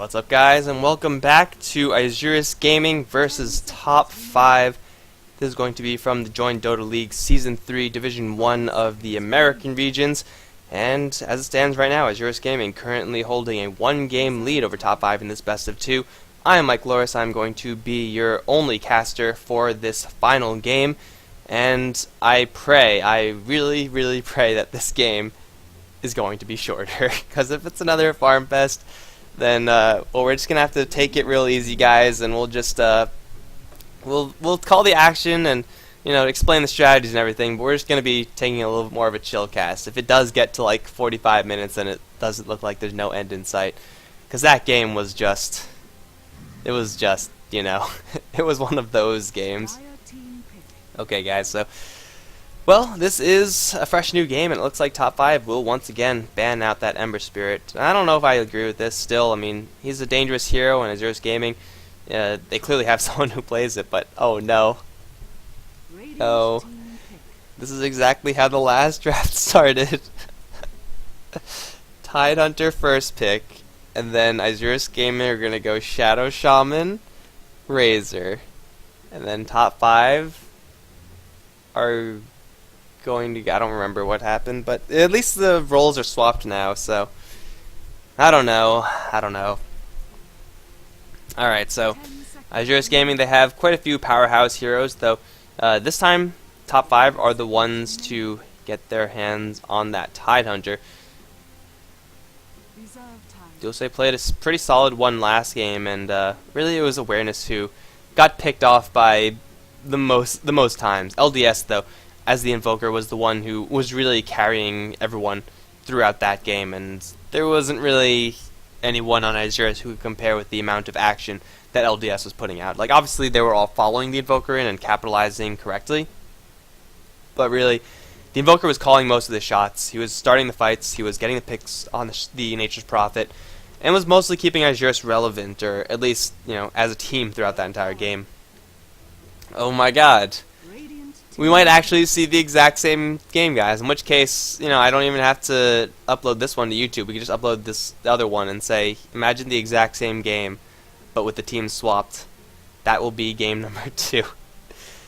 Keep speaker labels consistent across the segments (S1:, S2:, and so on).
S1: What's up, guys, and welcome back to Isurus Gaming versus Top 5. This is going to be from the Join Dota League Season 3 Division 1 of the American regions. And as it stands right now, Isurus Gaming currently holding a 1-game lead over Top 5 in this best of 2. I am Mike Loris. I'm going to be your only caster for this final game. And I really pray that this game is going to be shorter. Because if it's another Farm Fest, then we're just gonna have to take it real easy, guys, and we'll just we'll call the action and explain the strategies and everything. But we're just gonna be taking a little more of a chill cast. If it does get to like 45 minutes, then it doesn't look like there's no end in sight, because that game was just it was one of those games. Okay, guys, so. Well, this is a fresh new game, and it looks like Top 5 will once again ban out that Ember Spirit. I don't know if I agree with this still. I mean, he's a dangerous hero in Isurus Gaming. They clearly have someone who plays it, but oh no. Oh. This is exactly how the last draft started. Tidehunter first pick, and then Isurus Gaming are going to go Shadow Shaman, Razor, and then Top 5 are going to, I don't remember what happened, but at least the roles are swapped now, so I don't know. Alright, so Isurus Gaming, they have quite a few powerhouse heroes, though this time Top 5 are the ones to get their hands on that Tidehunter. Dulce played a pretty solid one last game, and really it was Awareness who got picked off by the most times. LDS, though, as the Invoker, was the one who was really carrying everyone throughout that game, and there wasn't really anyone on Isurus who could compare with the amount of action that LDS was putting out. Like, obviously they were all following the Invoker in and capitalizing correctly, but really the Invoker was calling most of the shots. He was starting the fights, he was getting the picks on the Nature's Prophet, and was mostly keeping Isurus relevant, or at least, as a team throughout that entire game. Oh my god. We might actually see the exact same game, guys, in which case, I don't even have to upload this one to YouTube. We can just upload this other one and say, imagine the exact same game, but with the teams swapped. That will be game number 2.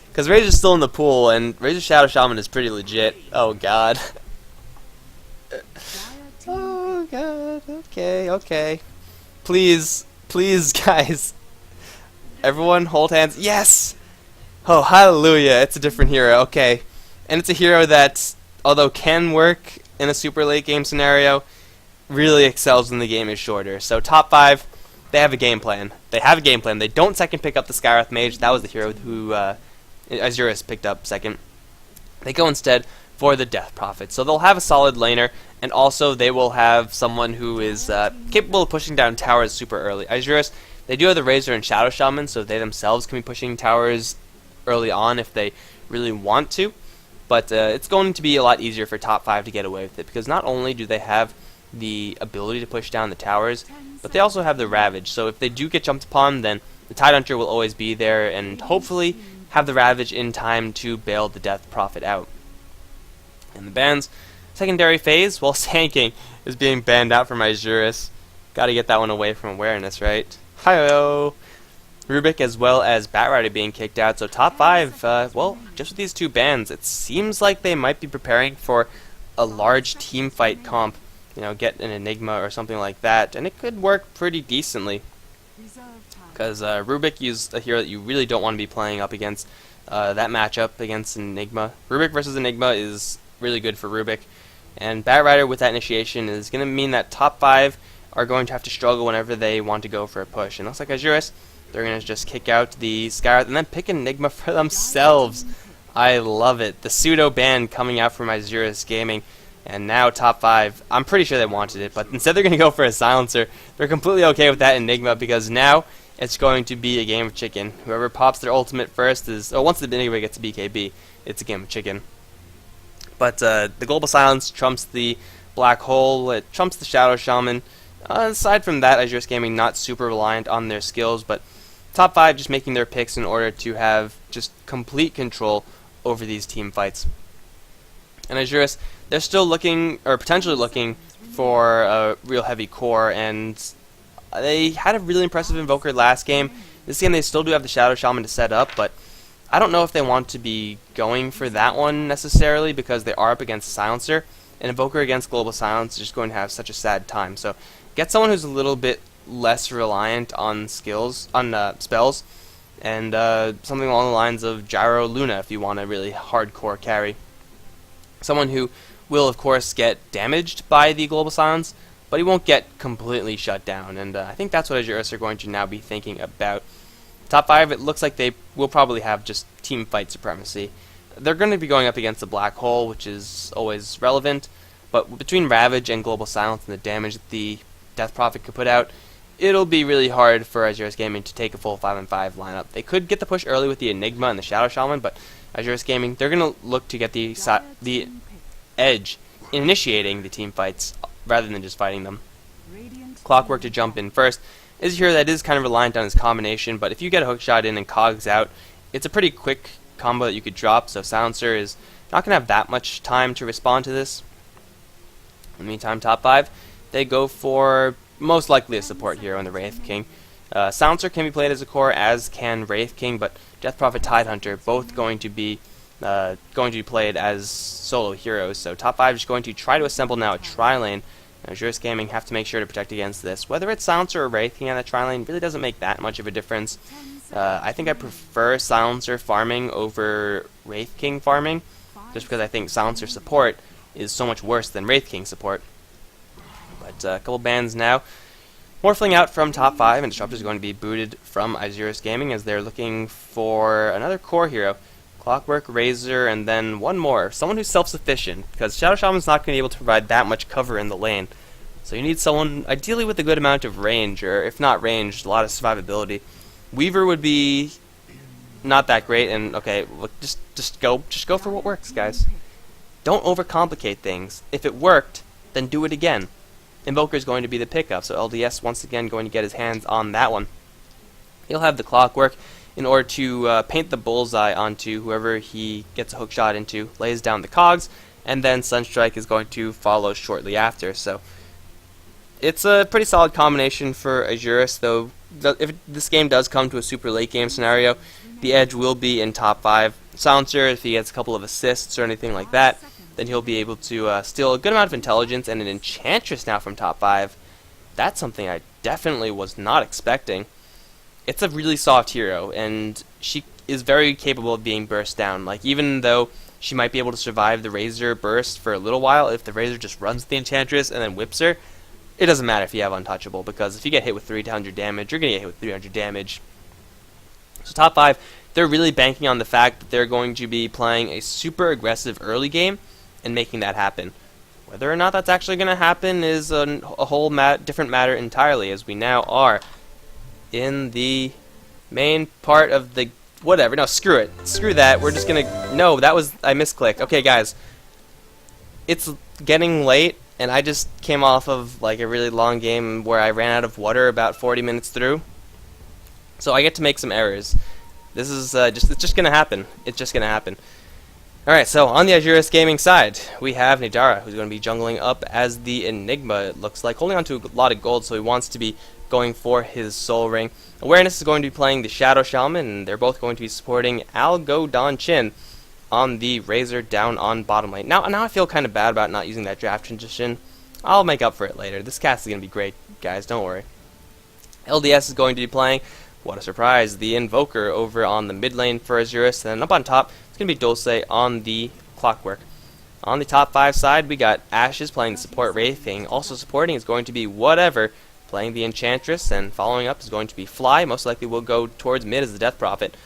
S1: Because Razor's still in the pool, and Razor Shadow Shaman is pretty legit. Oh, God. Oh, God. Okay. Please, guys. Everyone hold hands. Yes! Oh, hallelujah, it's a different hero, okay. And it's a hero that, although can work in a super late game scenario, really excels when the game is shorter. So Top 5, they have a game plan. They don't second pick up the Skywrath Mage. That was the hero who Isurus picked up second. They go instead for the Death Prophet. So they'll have a solid laner, and also they will have someone who is capable of pushing down towers super early. Isurus, they do have the Razor and Shadow Shaman, so they themselves can be pushing towers early on if they really want to, but it's going to be a lot easier for Top 5 to get away with it, because not only do they have the ability to push down the towers, but they also have the Ravage. So if they do get jumped upon, then the Tidehunter will always be there and hopefully have the Ravage in time to bail the Death Prophet out. And the bans, secondary phase, well, Sanking is being banned out from Isurus. Gotta get that one away from Awareness, right? Hi-oh! Rubik as well as Batrider being kicked out, so Top 5, well, just with these two bans, it seems like they might be preparing for a large team fight comp, get an Enigma or something like that, and it could work pretty decently, because Rubik is a hero that you really don't want to be playing up against. That matchup against Enigma, Rubik versus Enigma, is really good for Rubik, and Batrider with that initiation is going to mean that Top 5 are going to have to struggle whenever they want to go for a push, and it looks like Isurus, they're going to just kick out the Skywrath and then pick Enigma for themselves. I love it. The pseudo ban coming out from Isurus Gaming. And now Top 5, I'm pretty sure they wanted it, but instead they're going to go for a silencer. They're completely okay with that Enigma, because now it's going to be a game of chicken. Whoever pops their ultimate first is, once the Enigma gets a BKB, it's a game of chicken. But the Global Silence trumps the Black Hole, it trumps the Shadow Shaman. Aside from that, Isurus Gaming not super reliant on their skills, but Top 5 just making their picks in order to have just complete control over these team fights. And Isurus, they're still looking, or potentially looking, for a real heavy core, and They had a really impressive Invoker last game. This game they still do have the Shadow Shaman to set up, but I don't know if they want to be going for that one necessarily because they are up against Silencer. An Invoker against Global Silence is just going to have such a sad time. So get someone who's a little bit less reliant on spells, and something along the lines of Gyro Luna if you want a really hardcore carry. Someone who will, of course, get damaged by the Global Silence, but he won't get completely shut down, and I think that's what Isurus are going to now be thinking about. Top 5, it looks like they will probably have just team fight supremacy. They're going to be going up against the Black Hole, which is always relevant, but between Ravage and Global Silence and the damage that the Death Prophet could put out, it'll be really hard for Isurus Gaming to take a full 5-on-5 lineup. They could get the push early with the Enigma and the Shadow Shaman, but Isurus Gaming, they're going to look to get the edge in initiating the team fights rather than just fighting them. Clockwork to jump in first is here that is kind of reliant on his combination, but if you get a hook shot in and cogs out, it's a pretty quick combo that you could drop, so Silencer is not going to have that much time to respond to this. In the meantime, top 5, they go for most likely a support hero in the Wraith King. Silencer can be played as a core, as can Wraith King, but Death Prophet, Tidehunter, both going to be played as solo heroes. So top 5 is going to try to assemble now a tri-lane. Isurus Gaming have to make sure to protect against this. Whether it's Silencer or Wraith King on the tri-lane really doesn't make that much of a difference. I think I prefer Silencer farming over Wraith King farming, just because I think Silencer support is so much worse than Wraith King support. But a couple bans now. Morphling out from top 5, and Disruptor is going to be booted from Isurus Gaming as they're looking for another core hero. Clockwork, Razor, and then one more. Someone who's self-sufficient, because Shadow Shaman's not going to be able to provide that much cover in the lane. So you need someone, ideally with a good amount of range, or if not range, a lot of survivability. Weaver would be not that great, and okay, look, just go for what works, guys. Don't overcomplicate things. If it worked, then do it again. Invoker is going to be the pickup, so LDS once again going to get his hands on that one. He'll have the Clockwork in order to paint the bullseye onto whoever he gets a hook shot into, lays down the cogs, and then Sunstrike is going to follow shortly after. So it's a pretty solid combination for Isurus, though if this game does come to a super late game scenario, the edge will be in top 5. Silencer, if he gets a couple of assists or anything like that, then he'll be able to steal a good amount of intelligence, and an Enchantress now from top 5. That's something I definitely was not expecting. It's a really soft hero, and she is very capable of being burst down. Like, even though she might be able to survive the Razor burst for a little while, if the Razor just runs the Enchantress and then whips her, it doesn't matter if you have Untouchable, because if you get hit with 300 damage, you're going to get hit with 300 damage. So top 5, they're really banking on the fact that they're going to be playing a super aggressive early game and making that happen. Whether or not that's actually going to happen is a whole different matter entirely, as we now are in the main part of the whatever. No, screw it. Screw that. We're just gonna... No, that was... I misclicked. Okay, guys. It's getting late, and I just came off of like a really long game where I ran out of water about 40 minutes through. So I get to make some errors. This is it's just gonna happen. It's just gonna happen. Alright, so on the Isurus Gaming side, we have Nidara, who's going to be jungling up as the Enigma, it looks like, holding on to a lot of gold, so he wants to be going for his Soul Ring. Awareness is going to be playing the Shadow Shaman, and they're both going to be supporting Algo Don Chin on the Razor down on bottom lane. Now I feel kind of bad about not using that draft transition. I'll make up for it later. This cast is going to be great, guys, don't worry. LDS is going to be playing, what a surprise, the Invoker over on the mid lane for Isurus, and then up on top, it's going to be Dulce on the Clockwork. On the top 5 side, we got Ashes playing the support Wraith King. Also supporting is going to be Whatever, playing the Enchantress, and following up is going to be Fly. Most likely will go towards mid as the Death Prophet.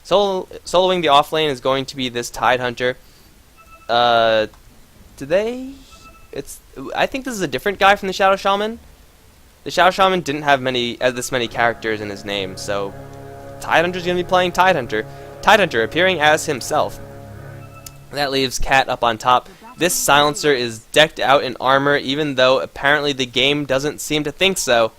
S1: Soloing the off lane is going to be this Tidehunter. I think this is a different guy from the Shadow Shaman. The Shadow Shaman didn't have this many characters in his name, so Tidehunter's going to be playing Tidehunter. Tidehunter appearing as himself. That leaves Cat up on top. This Silencer is decked out in armor, even though apparently the game doesn't seem to think so.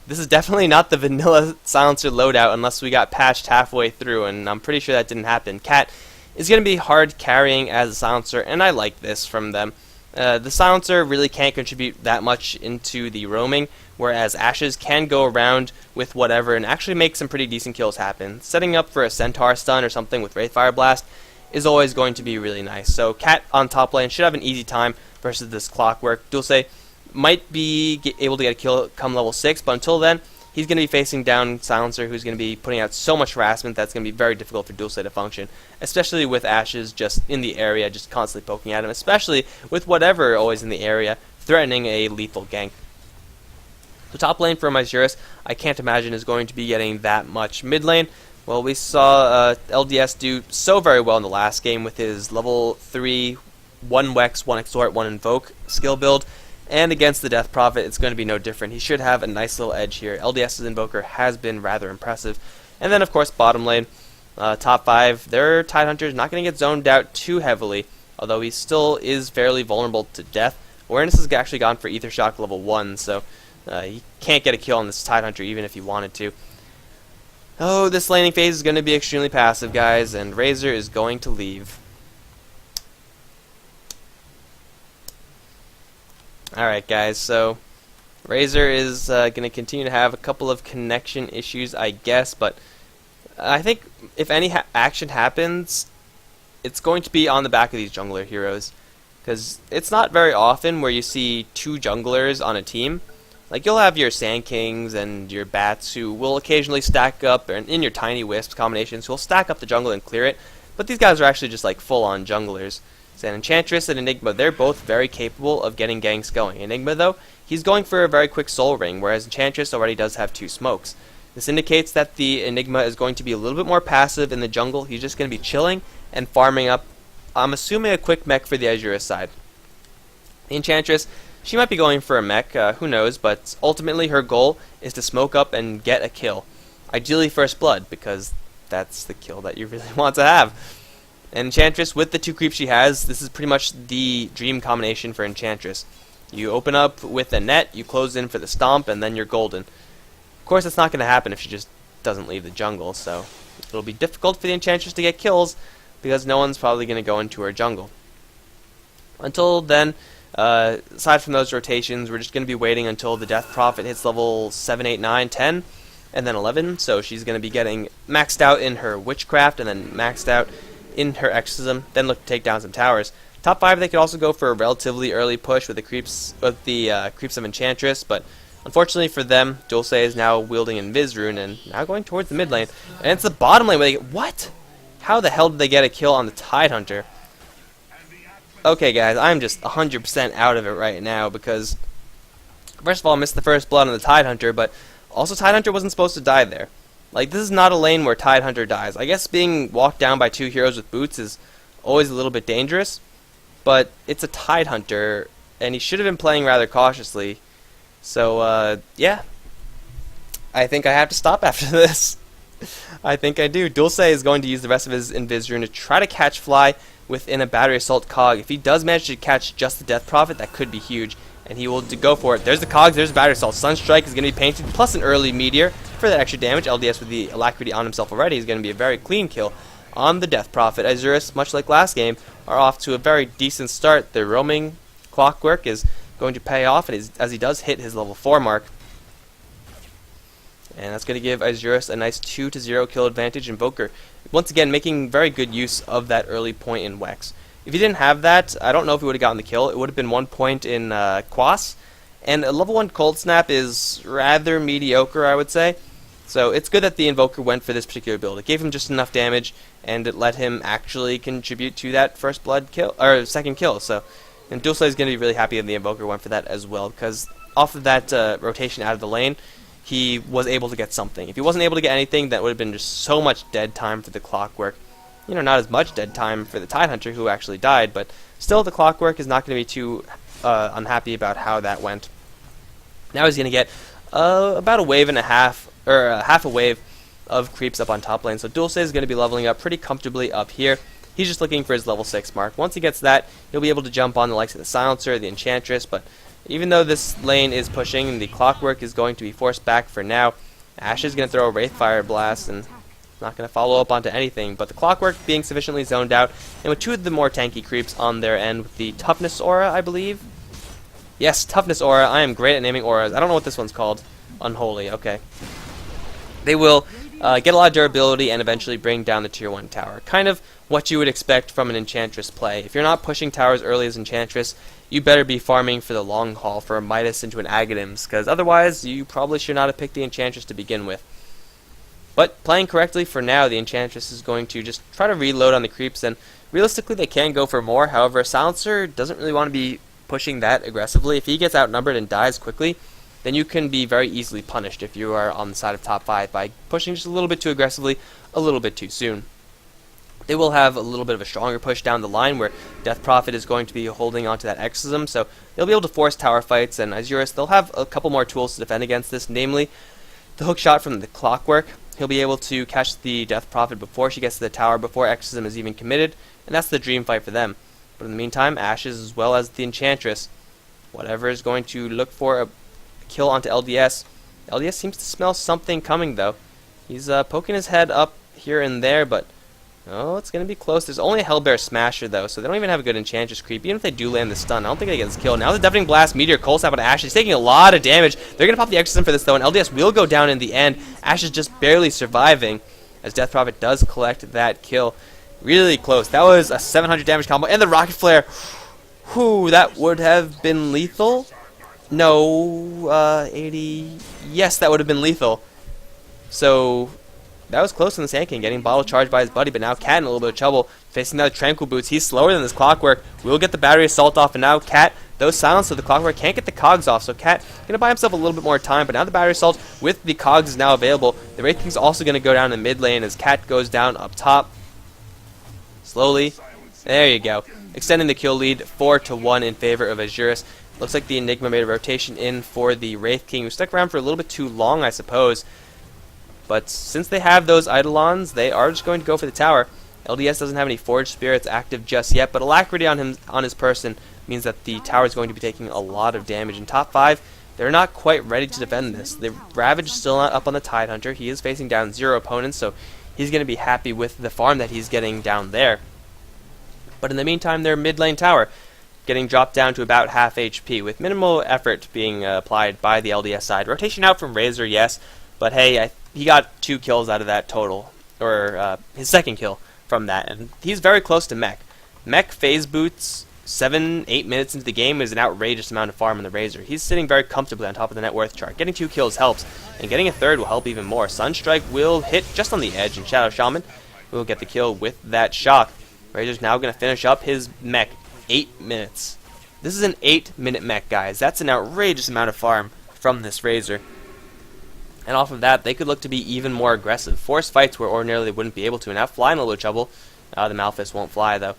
S1: This is definitely not the vanilla Silencer loadout unless we got patched halfway through, and I'm pretty sure that didn't happen. Cat is going to be hard carrying as a Silencer, and I like this from them. The Silencer really can't contribute that much into the roaming, whereas Ashes can go around with whatever and actually make some pretty decent kills happen. Setting up for a Centaur stun or something with Wraithfire Blast is always going to be really nice. So Cat on top lane should have an easy time versus this Clockwork. Dulce might be able to get a kill come level 6, but until then, he's going to be facing down Silencer, who's going to be putting out so much harassment that's going to be very difficult for Dulce to function, especially with Ashes just in the area, just constantly poking at him, especially with whatever always in the area, threatening a lethal gank. So top lane for Isurus, I can't imagine is going to be getting that much. Mid lane, well, we saw LDS do so very well in the last game with his level 3, 1 Wex, 1 Extort, 1 Invoke skill build. And against the Death Prophet, it's going to be no different. He should have a nice little edge here. LDS's Invoker has been rather impressive. And then, of course, bottom lane, top 5, their Tidehunter's not going to get zoned out too heavily, although he still is fairly vulnerable to death. Awareness has actually gone for Ether Shock level 1, so he can't get a kill on this Tidehunter even if he wanted to. Oh, this laning phase is going to be extremely passive, guys, and Razor is going to leave. Alright guys, so Razor is going to continue to have a couple of connection issues, I guess, but I think if any action happens, it's going to be on the back of these jungler heroes, because it's not very often where you see 2 junglers on a team. Like, you'll have your Sand Kings and your Bats who will occasionally stack up, and in your Tiny Wisps combinations, who will stack up the jungle and clear it, but these guys are actually just like full-on junglers. And Enchantress and Enigma, they're both very capable of getting ganks going. Enigma, though, he's going for a very quick soul ring, whereas Enchantress already does have 2 smokes. This indicates that the Enigma is going to be a little bit more passive in the jungle. He's just going to be chilling and farming up, I'm assuming, a quick mech for the Isurus side. The Enchantress, she might be going for a mech, who knows, but ultimately her goal is to smoke up and get a kill. Ideally first blood, because that's the kill that you really want to have. And Enchantress, with the 2 creeps she has, this is pretty much the dream combination for Enchantress. You open up with a net, you close in for the stomp, and then you're golden. Of course, that's not going to happen if she just doesn't leave the jungle, so it'll be difficult for the Enchantress to get kills, because no one's probably going to go into her jungle. Until then, aside from those rotations, we're just going to be waiting until the Death Prophet hits level 7, 8, 9, 10, and then 11, so she's going to be getting maxed out in her Witchcraft, and then maxed out in her Exorcism, then look to take down some towers. Top 5, they could also go for a relatively early push with the creeps of Enchantress, but unfortunately for them, Dulce is now wielding Invis Rune and now going towards the mid lane. And it's the bottom lane where they get, what? How the hell did they get a kill on the Tidehunter? Okay guys, I'm just 100% out of it right now, because first of all, I missed the first blood on the Tidehunter, but also Tidehunter wasn't supposed to die there. Like, this is not a lane where Tidehunter dies. I guess being walked down by 2 heroes with boots is always a little bit dangerous, but it's a Tidehunter, and he should have been playing rather cautiously. So, yeah. I think I have to stop after this. I think I do. Dulce is going to use the rest of his Invis Rune to try to catch Fly within a Battery Assault Cog. If he does manage to catch just the Death Prophet, that could be huge, and he will go for it. There's the Cogs, there's the Battery Assault. Sunstrike is going to be painted, plus an early Meteor for that extra damage. LDS with the Alacrity on himself already is going to be a very clean kill on the Death Prophet. Isurus, much like last game, are off to a very decent start. Their roaming Clockwork is going to pay off as he does hit his level 4 mark. And that's going to give Isurus a nice 2-0 kill advantage. Invoker, once again, making very good use of that early point in Wex. If he didn't have that, I don't know if he would have gotten the kill. It would have been 1 point in Quas. And a level 1 Cold Snap is rather mediocre, I would say. So it's good that the Invoker went for this particular build. It gave him just enough damage, and it let him actually contribute to that first blood kill, or second kill. So, and Dulce is going to be really happy that the Invoker went for that as well, because off of that rotation out of the lane, he was able to get something. If he wasn't able to get anything, that would have been just so much dead time for the Clockwork. You know, not as much dead time for the Tidehunter, who actually died, but still the Clockwork is not going to be too unhappy about how that went. Now he's going to get about a wave and a half, or half a wave of creeps up on top lane. So Dulce is going to be leveling up pretty comfortably up here. He's just looking for his level 6 mark. Once he gets that, he'll be able to jump on the likes of the Silencer, the Enchantress, but even though this lane is pushing, the Clockwork is going to be forced back for now. Ash is going to throw a Wraithfire Blast, and Not going to follow up onto anything, but the Clockwork being sufficiently zoned out, and with 2 of the more tanky creeps on their end with the Toughness Aura, I believe. Yes, Toughness Aura. I am great at naming auras. I don't know what this one's called. Unholy, okay. They will get a lot of durability and eventually bring down the tier 1 tower. Kind of what you would expect from an Enchantress play. If you're not pushing towers early as Enchantress, you better be farming for the long haul for a Midas into an Aghanim's, because otherwise you probably should not have picked the Enchantress to begin with. But playing correctly for now, the Enchantress is going to just try to reload on the creeps, and realistically they can go for more. However, Silencer doesn't really want to be pushing that aggressively. If he gets outnumbered and dies quickly, then you can be very easily punished if you are on the side of top 5 by pushing just a little bit too aggressively, a little bit too soon. They will have a little bit of a stronger push down the line where Death Prophet is going to be holding onto that Exorcism, so they'll be able to force tower fights, and Isurus, they'll have a couple more tools to defend against this, namely the hook shot from the Clockwork. He'll be able to catch the Death Prophet before she gets to the tower, before Exorcism is even committed, and that's the dream fight for them. But in the meantime, Ashes as well as the Enchantress, whatever is going to look for a kill onto LDS. LDS seems to smell something coming though. He's poking his head up here and there, but oh, it's going to be close. There's only a Hellbear Smasher though, so they don't even have a good Enchantress creep. Even if they do land the stun, I don't think they get this kill. Now the Deafening Blast, Meteor, Cold Snap on Ashes. He's taking a lot of damage. They're going to pop the Exorcism for this though, and LDS will go down in the end. Ashes just barely surviving as Death Prophet does collect that kill. Really close. That was a 700 damage combo, and the Rocket Flare. Whew, that would have been lethal. No, 80. Yes, that would have been lethal. So that was close in the Sand King, getting bottle charged by his buddy, but now Cat in a little bit of trouble. Facing that Tranquil Boots, he's slower than this Clockwork. Will get the Battery Assault off, and now Cat, though silenced, so the Clockwork can't get the cogs off. So Cat going to buy himself a little bit more time, but now the Battery Assault with the cogs is now available. The Wraith King's also going to go down in the mid lane as Cat goes down up top. Slowly. There you go. Extending the kill lead 4-1 in favor of Isurus. Looks like the Enigma made a rotation in for the Wraith King, who stuck around for a little bit too long, I suppose. But since they have those Eidolons, they are just going to go for the tower. LDS doesn't have any Forged Spirits active just yet, but Alacrity on his person means that the tower is going to be taking a lot of damage. In top 5, they're not quite ready to defend this. The Ravage is still not up on the Tidehunter. He is facing down 0 opponents, so he's going to be happy with the farm that he's getting down there. But in the meantime, their mid lane tower getting dropped down to about half HP, with minimal effort being applied by the LDS side. Rotation out from Razor, yes, but hey, he got 2 kills out of that total, or his second kill from that, and he's very close to Mech. Mech phase boots 7-8 minutes into the game is an outrageous amount of farm in the Razor. He's sitting very comfortably on top of the net worth chart. Getting 2 kills helps, and getting a third will help even more. Sunstrike will hit just on the edge, and Shadow Shaman will get the kill with that shock. Razor's now going to finish up his Mech. 8 minutes. This is an 8-minute mech, guys. That's an outrageous amount of farm from this Razor. And off of that, they could look to be even more aggressive. Force fights where ordinarily they wouldn't be able to. Now fly in a little trouble. The Malphus won't fly, though.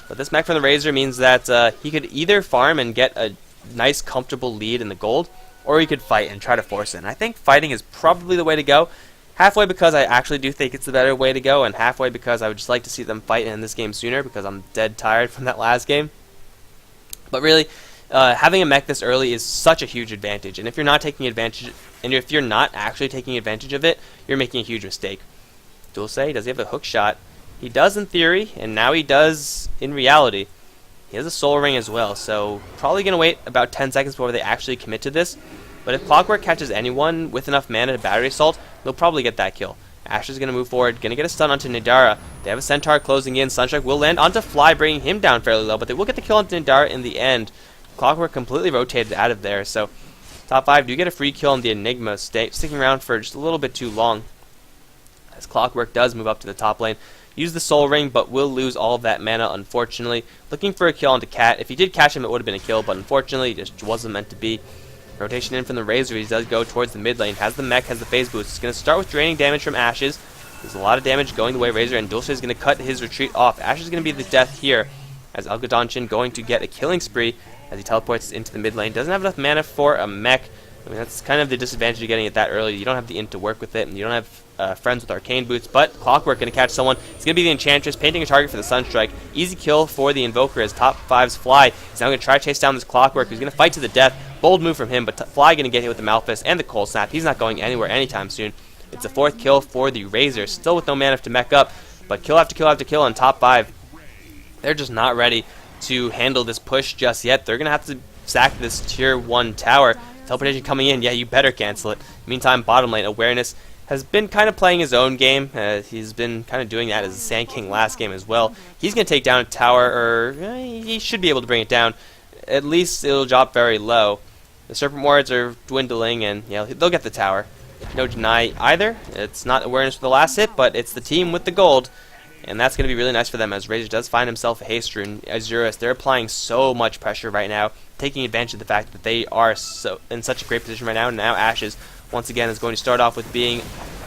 S1: But this mech from the Razor means that he could either farm and get a nice, comfortable lead in the gold, or he could fight and try to force it. And I think fighting is probably the way to go. Halfway because I actually do think it's the better way to go, and halfway because I would just like to see them fight in this game sooner because I'm dead tired from that last game. But really, having a mech this early is such a huge advantage, and if you're not taking advantage, and if you're not actually taking advantage of it, you're making a huge mistake. Dulce, does he have a hook shot? He does in theory, and now he does in reality. He has a soul ring as well, so probably going to wait about 10 seconds before they actually commit to this. But if Clockwork catches anyone with enough mana to Battery Assault, they'll probably get that kill. Ash is going to move forward, going to get a stun onto Nidara. They have a Centaur closing in. Sunstrike will land onto Fly, bringing him down fairly low, but they will get the kill onto Nidara in the end. Clockwork completely rotated out of there, so top 5 do get a free kill on the Enigma, sticking around for just a little bit too long. As Clockwork does move up to the top lane, use the Soul Ring, but will lose all of that mana, unfortunately. Looking for a kill onto Cat. If he did catch him, it would have been a kill, but unfortunately, it just wasn't meant to be. Rotation in from the Razor, he does go towards the mid lane, has the mech, has the phase boost. He's going to start with draining damage from Ashes. There's a lot of damage going the way Razor, and Dulce is going to cut his retreat off. Ashes is going to be the death here, as Algodonchin going to get a killing spree as he teleports into the mid lane. Doesn't have enough mana for a mech. I mean, that's kind of the disadvantage of getting it that early. You don't have the int to work with it, and you don't have friends with arcane boots, but Clockwork going to catch someone. It's going to be the Enchantress, painting a target for the Sunstrike. Easy kill for the Invoker as top 5's Fly. He's now going to try to chase down this Clockwork, who's going to fight to the death. Bold move from him, but Fly going to get hit with the Malphus and the Cold Snap. He's not going anywhere anytime soon. It's a 4th kill for the Razor, still with no mana to mech up, but kill after kill after kill on top 5. They're just not ready to handle this push just yet. They're going to have to sack this tier 1 tower. Teleportation coming in, yeah, you better cancel it. Meantime, bottom lane, Awareness has been kind of playing his own game. He's been kind of doing that as the Sand King last game as well. He's going to take down a tower, or he should be able to bring it down. At least it'll drop very low. The Serpent Wards are dwindling, and yeah, they'll get the tower. No deny either. It's not Awareness for the last hit, but it's the team with the gold. And that's going to be really nice for them, as Razor does find himself a haste rune. Isurus, they're applying so much pressure right now, taking advantage of the fact that they are so in such a great position right now. And now Ashes, once again, is going to start off with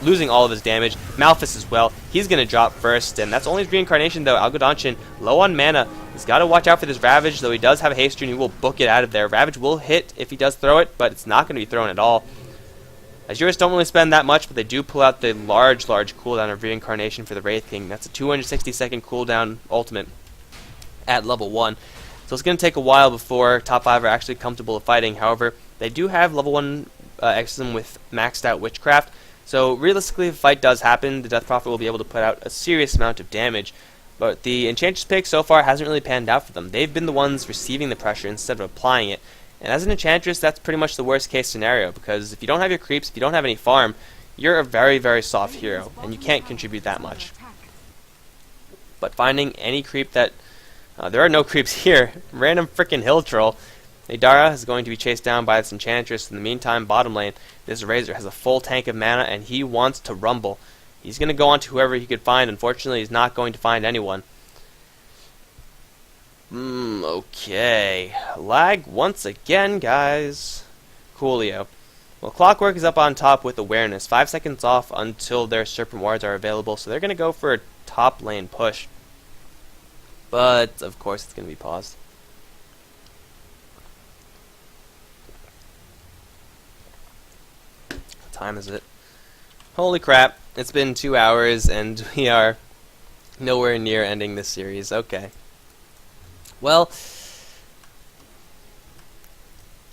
S1: losing all of his damage. Malphus as well. He's going to drop first, and that's only his reincarnation, though. Algodonchin, low on mana. He's got to watch out for this Ravage, though he does have a haste rune. He will book it out of there. Ravage will hit if he does throw it, but it's not going to be thrown at all. Isurus don't really spend that much, but they do pull out the large cooldown of Reincarnation for the Wraith King. That's a 260-second cooldown ultimate at level 1. So it's going to take a while before top 5 are actually comfortable with fighting. However, they do have level 1 Exorcism with maxed out Witchcraft. So realistically, if a fight does happen, the Death Prophet will be able to put out a serious amount of damage. But the Enchantress pick so far hasn't really panned out for them. They've been the ones receiving the pressure instead of applying it. And as an Enchantress, that's pretty much the worst case scenario, because if you don't have your creeps, if you don't have any farm, you're a very soft hero, and you can't contribute that much. But finding any creep that... there are no creeps here. Random frickin' hill troll. Nadara is going to be chased down by this Enchantress. In the meantime, bottom lane, this Razor has a full tank of mana, and he wants to rumble. He's going to go on to whoever he could find. Unfortunately, he's not going to find anyone. Okay. Lag once again, guys. Coolio. Well, Clockwork is up on top with Awareness. 5 seconds off until their Serpent Wards are available, so they're going to go for a top lane push. But, of course, it's going to be paused. What time is it? Holy crap. It's been 2 hours, and we are nowhere near ending this series. Okay. Well,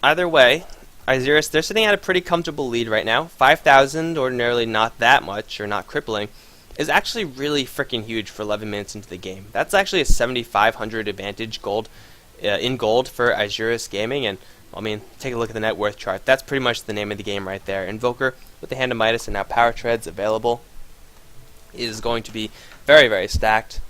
S1: either way, Isurus, they're sitting at a pretty comfortable lead right now. 5,000, ordinarily not that much, or not crippling, is actually really freaking huge for 11 minutes into the game. That's actually a 7,500 advantage gold in gold for Isurus Gaming, and, I mean, take a look at the net worth chart. That's pretty much the name of the game right there. Invoker with the Hand of Midas and now Power Treads available is going to be very stacked.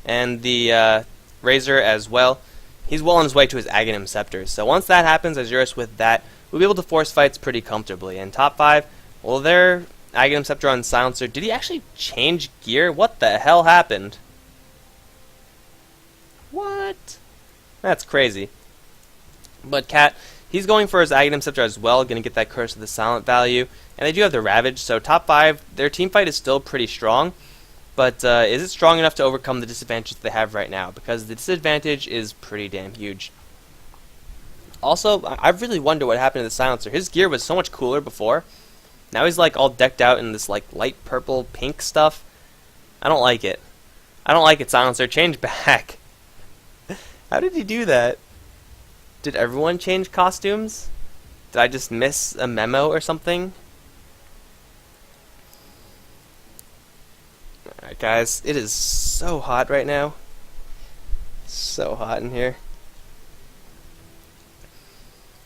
S1: And the Razor as well, he's well on his way to his Aghanim Scepter. So once that happens, Isurus with that will be able to force fights pretty comfortably. And top 5, well, their Aghanim Scepter on Silencer, did he actually change gear? What the hell happened? What? That's crazy. But Cat, he's going for his Aghanim Scepter as well, going to get that Curse of the Silent value. And they do have the Ravage, so top 5, their team fight is still pretty strong. But is it strong enough to overcome the disadvantage they have right now? Because the disadvantage is pretty damn huge. Also, I really wonder what happened to the Silencer. His gear was so much cooler before. Now he's like all decked out in this like light purple pink stuff. I don't like it. I don't like it, Silencer. Change back. How did he do that? Did everyone change costumes? Did I just miss a memo or something? Alright guys, it is so hot right now. So hot in here.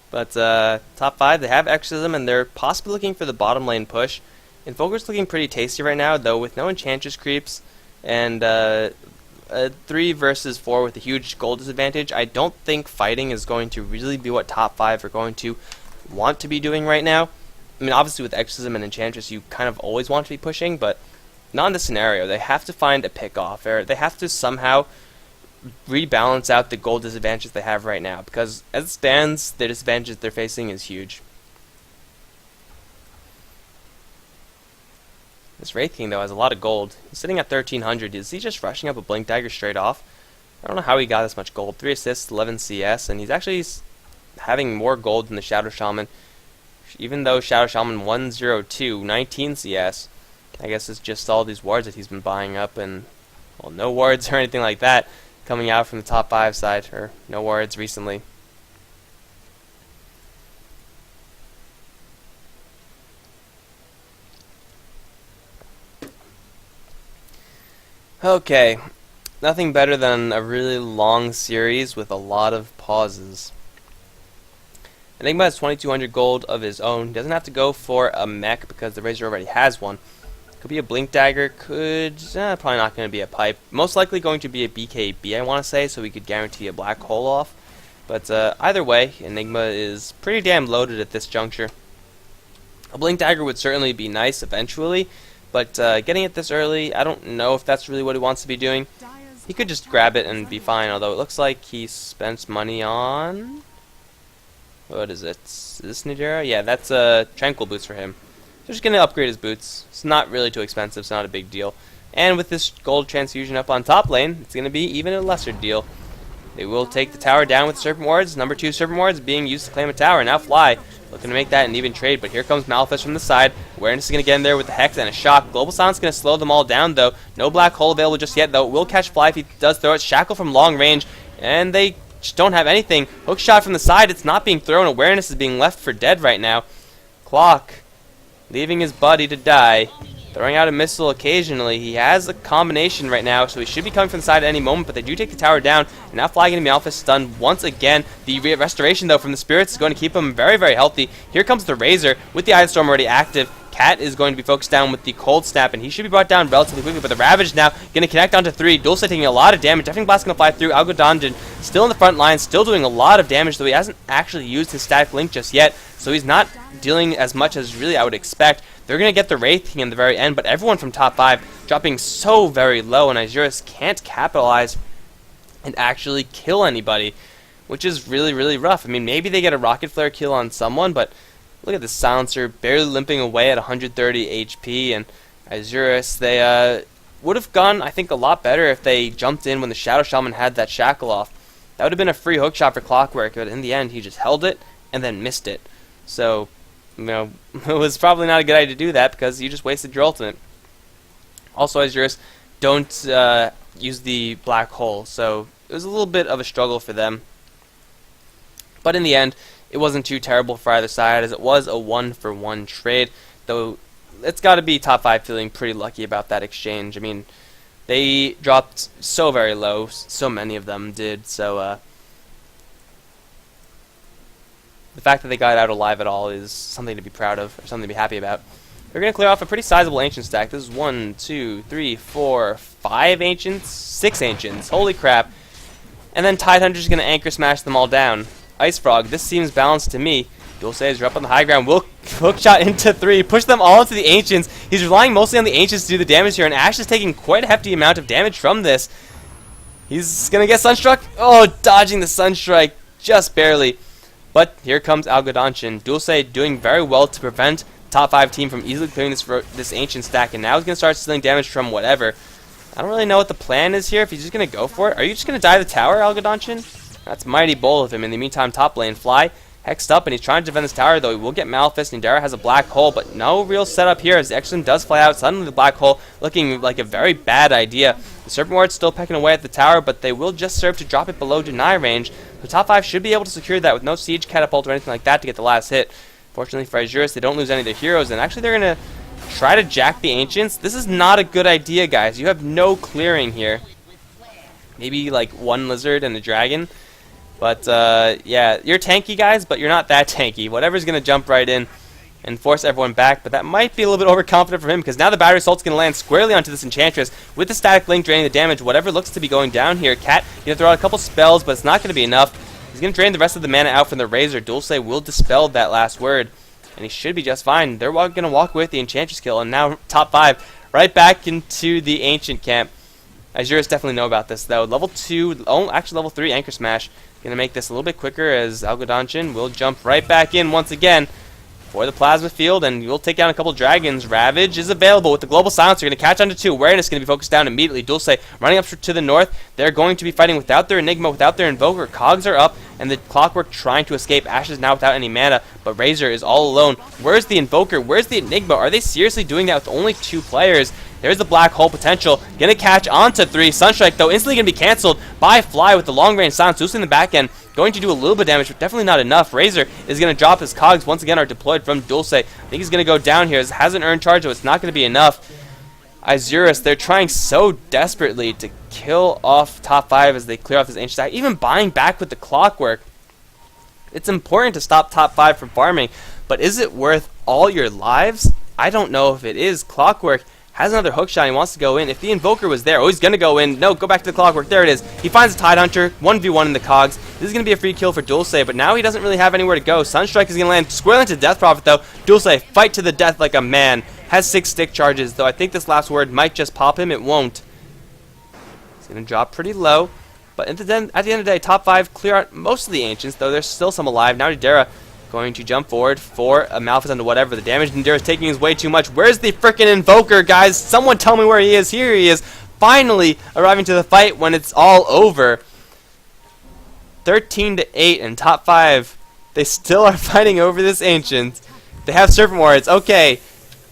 S1: But top 5, they have Exorcism and they're possibly looking for the bottom lane push. Invoker's looking pretty tasty right now, though with no Enchantress creeps and 3 versus 4 with a huge gold disadvantage. I don't think fighting is going to really be what top 5 are going to want to be doing right now. I mean, obviously with Exorcism and Enchantress you kind of always want to be pushing, but not in this scenario. They have to find a pick-off, or they have to somehow rebalance out the gold disadvantages they have right now, because as it stands, the disadvantages they're facing is huge. This Wraith King, though, has a lot of gold. He's sitting at 1,300. Is he just rushing up a Blink Dagger straight off? I don't know how he got this much gold. 3 assists, 11 CS, and he's actually having more gold than the Shadow Shaman, even though Shadow Shaman 102, 19 CS. I guess it's just all these wards that he's been buying up, and, well, no wards or anything like that coming out from the top 5 side, or no wards recently. Okay, nothing better than a really long series with a lot of pauses. Enigma has 2200 gold of his own. He doesn't have to go for a mech because the Razor already has one. Could be a Blink Dagger, probably not going to be a Pipe. Most likely going to be a BKB, I want to say, so we could guarantee a Black Hole off. But either way, Enigma is pretty damn loaded at this juncture. A Blink Dagger would certainly be nice eventually, but getting it this early, I don't know if that's really what he wants to be doing. He could just grab it and be fine, although it looks like he spent money on... What is it? Is this Nidera? Yeah, that's Tranquil Boots for him. So just going to upgrade his boots. It's not really too expensive, it's not a big deal. And with this gold transfusion up on top lane, it's going to be even a lesser deal. They will take the tower down with Serpent Wards. Number 2 Serpent Wards being used to claim a tower. Now Fly looking to make that an even trade, but here comes Malphite from the side. Awareness is going to get in there with the Hex and a Shock. Global Silence is going to slow them all down, though. No Black Hole available just yet, though. It will catch Fly if he does throw it. Shackle from long range, and they just don't have anything. Hook shot from the side. It's not being thrown. Awareness is being left for dead right now. Clock leaving his buddy to die. Throwing out a missile occasionally. He has a combination right now, so he should be coming from the side at any moment, but they do take the tower down. And now Fly going to be Alpha stunned once again. The restoration, though, from the Spirits is going to keep him very, very healthy. Here comes the Razor with the Ice Storm already active. Cat is going to be focused down with the Cold Snap, and he should be brought down relatively quickly, but the Ravage now going to connect onto 3. Dulce taking a lot of damage. Deafening Blast going to fly through. Algodonjin still in the front line, still doing a lot of damage, though he hasn't actually used his Static Link just yet, so he's not dealing as much as really I would expect. They're going to get the Wraith King in the very end, but everyone from top 5 dropping so very low, and Isurus can't capitalize and actually kill anybody, which is really, really rough. I mean, maybe they get a Rocket Flare kill on someone, but look at the Silencer barely limping away at 130 HP, and Isurus, they would have gone, I think, a lot better if they jumped in when the Shadow Shaman had that Shackle off. That would have been a free hook shot for Clockwork, but in the end, he just held it and then missed it. So, you know, it was probably not a good idea to do that because you just wasted your ultimate. Also, Isurus don't use the Black Hole, so it was a little bit of a struggle for them. But in the end, it wasn't too terrible for either side, as it was a 1-for-1 trade, though it's got to be top 5 feeling pretty lucky about that exchange. I mean, they dropped so very low, so many of them did, so the fact that they got out alive at all is something to be proud of, or something to be happy about. They're going to clear off a pretty sizable Ancient stack. This is 1, 2, 3, 4, 5 Ancients, 6 Ancients, holy crap. And then Tidehunter's going to Anchor Smash them all down. Ice Frog, this seems balanced to me. Dulce is up on the high ground, will hookshot into 3, push them all into the Ancients. He's relying mostly on the Ancients to do the damage here, and Ashe is taking quite a hefty amount of damage from this. He's going to get Sunstruck. Oh, dodging the Sunstrike, just barely. But here comes Algodonjin. Dulce doing very well to prevent top 5 team from easily clearing this Ancient stack, and now he's going to start stealing damage from whatever. I don't really know what the plan is here, if he's just going to go for it. Are you just going to die the tower, Algodonjin? That's mighty bold of him. In the meantime, top lane, Fly hexed up, and he's trying to defend this tower, though he will get Malphite. Nidara has a Black Hole, but no real setup here as the X-Men does fly out. Suddenly the Black Hole looking like a very bad idea. The Serpent Ward's still pecking away at the tower, but they will just serve to drop it below deny range. The top 5 should be able to secure that with no Siege Catapult or anything like that to get the last hit. Fortunately for Isurus, they don't lose any of their heroes, and actually they're going to try to jack the Ancients. This is not a good idea, guys. You have no clearing here. Maybe like one Lizard and a Dragon. But, yeah, you're tanky, guys, but you're not that tanky. Whatever's going to jump right in and force everyone back, but that might be a little bit overconfident for him, because now the Battery Assault's going to land squarely onto this Enchantress with the Static Link draining the damage. Whatever looks to be going down here, Cat, you're going to throw out a couple spells, but it's not going to be enough. He's going to drain the rest of the mana out from the Razor. Dulce will dispel that last word, and he should be just fine. They're going to walk with the Enchantress kill, and now top 5 right back into the Ancient camp. Isurus definitely know about this, though. Level 2, actually level 3 Anchor Smash. Going to make this a little bit quicker as Algodonjin will jump right back in once again for the Plasma Field, and you'll take down a couple Dragons. Ravage is available with the Global Silencer. Going to catch onto 2. Awareness going to be focused down immediately. Dulce running up to the north. They're going to be fighting without their Enigma, without their Invoker. Cogs are up, and the Clockwork trying to escape. Ashe is now without any mana, but Razor is all alone. Where's the Invoker? Where's the Enigma? Are they seriously doing that with only 2 players? There's the Black Hole potential. Gonna catch onto 3. Sunstrike, though, instantly gonna be canceled by Fly with the long-range silence. Zeus in the back end. Going to do a little bit of damage, but definitely not enough. Razor is gonna drop. His cogs once again are deployed from Dulce. I think he's gonna go down here. Hasn't earned charge, so it's not gonna be enough. Isurus, they're trying so desperately to kill off top 5 as they clear off this ancient stack, even buying back with the clockwork. It's important to stop top 5 from farming, but is it worth all your lives? I don't know if it is. Clockwork has another hookshot. He wants to go in. If the Invoker was there, oh, he's going to go in. No, go back to the Clockwork. There it is. He finds a Tidehunter. 1v1 in the cogs. This is going to be a free kill for Dulce, but now he doesn't really have anywhere to go. Sunstrike is going to land squarely into Death Prophet, though. Dulce, fight to the death like a man. Has 6 stick charges, though I think this last word might just pop him. It won't. He's going to drop pretty low. But at the end of the day, top 5 clear out most of the Ancients, though there's still some alive. Now Nadera going to jump forward for a Malphite onto whatever. The damage Nadera is taking is way too much. Where's the frickin' Invoker, guys? Someone tell me where he is. Here he is, finally arriving to the fight when it's all over. 13-8 and top 5. They still are fighting over this Ancient. They have Serpent Warriors. Okay,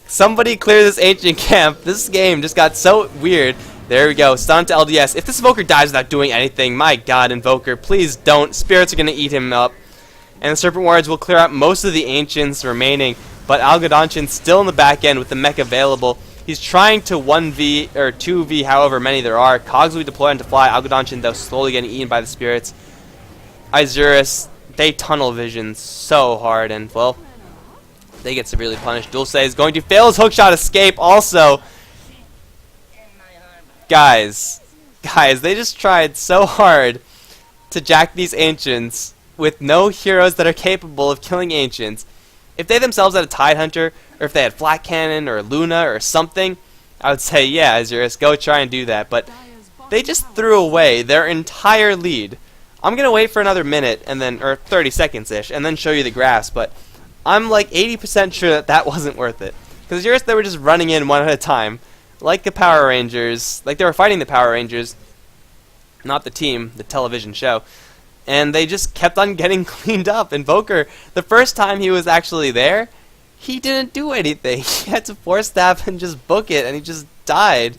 S1: somebody clear this Ancient camp. This game just got so weird. There we go, stun to LDS. If this Invoker dies without doing anything, my god, Invoker, please don't. Spirits are going to eat him up. And the Serpent Warriors will clear out most of the Ancients remaining, but Algodonchin's still in the back end with the mech available. He's trying to 1v, or 2v, however many there are. Cogs will be deployed into fly. Algodonchin, though, slowly getting eaten by the Spirits. Isurus, they tunnel vision so hard, and, well, they get severely punished. Dulce is going to fail his hookshot escape also. Guys, they just tried so hard to jack these Ancients with no heroes that are capable of killing Ancients. If they themselves had a Tidehunter, or if they had Flat Cannon, or Luna, or something, I would say, yeah, Isurus, go try and do that. But they just threw away their entire lead. I'm going to wait for another minute, and then, or 30 seconds-ish, and then show you the graphs, but I'm like 80% sure that that wasn't worth it. Because Isurus, they were just running in one at a time. Like the Power Rangers, like they were fighting the Power Rangers, not the team, the television show, and they just kept on getting cleaned up. Invoker, the first time he was actually there, he didn't do anything. He had to force stab and just book it, and he just died.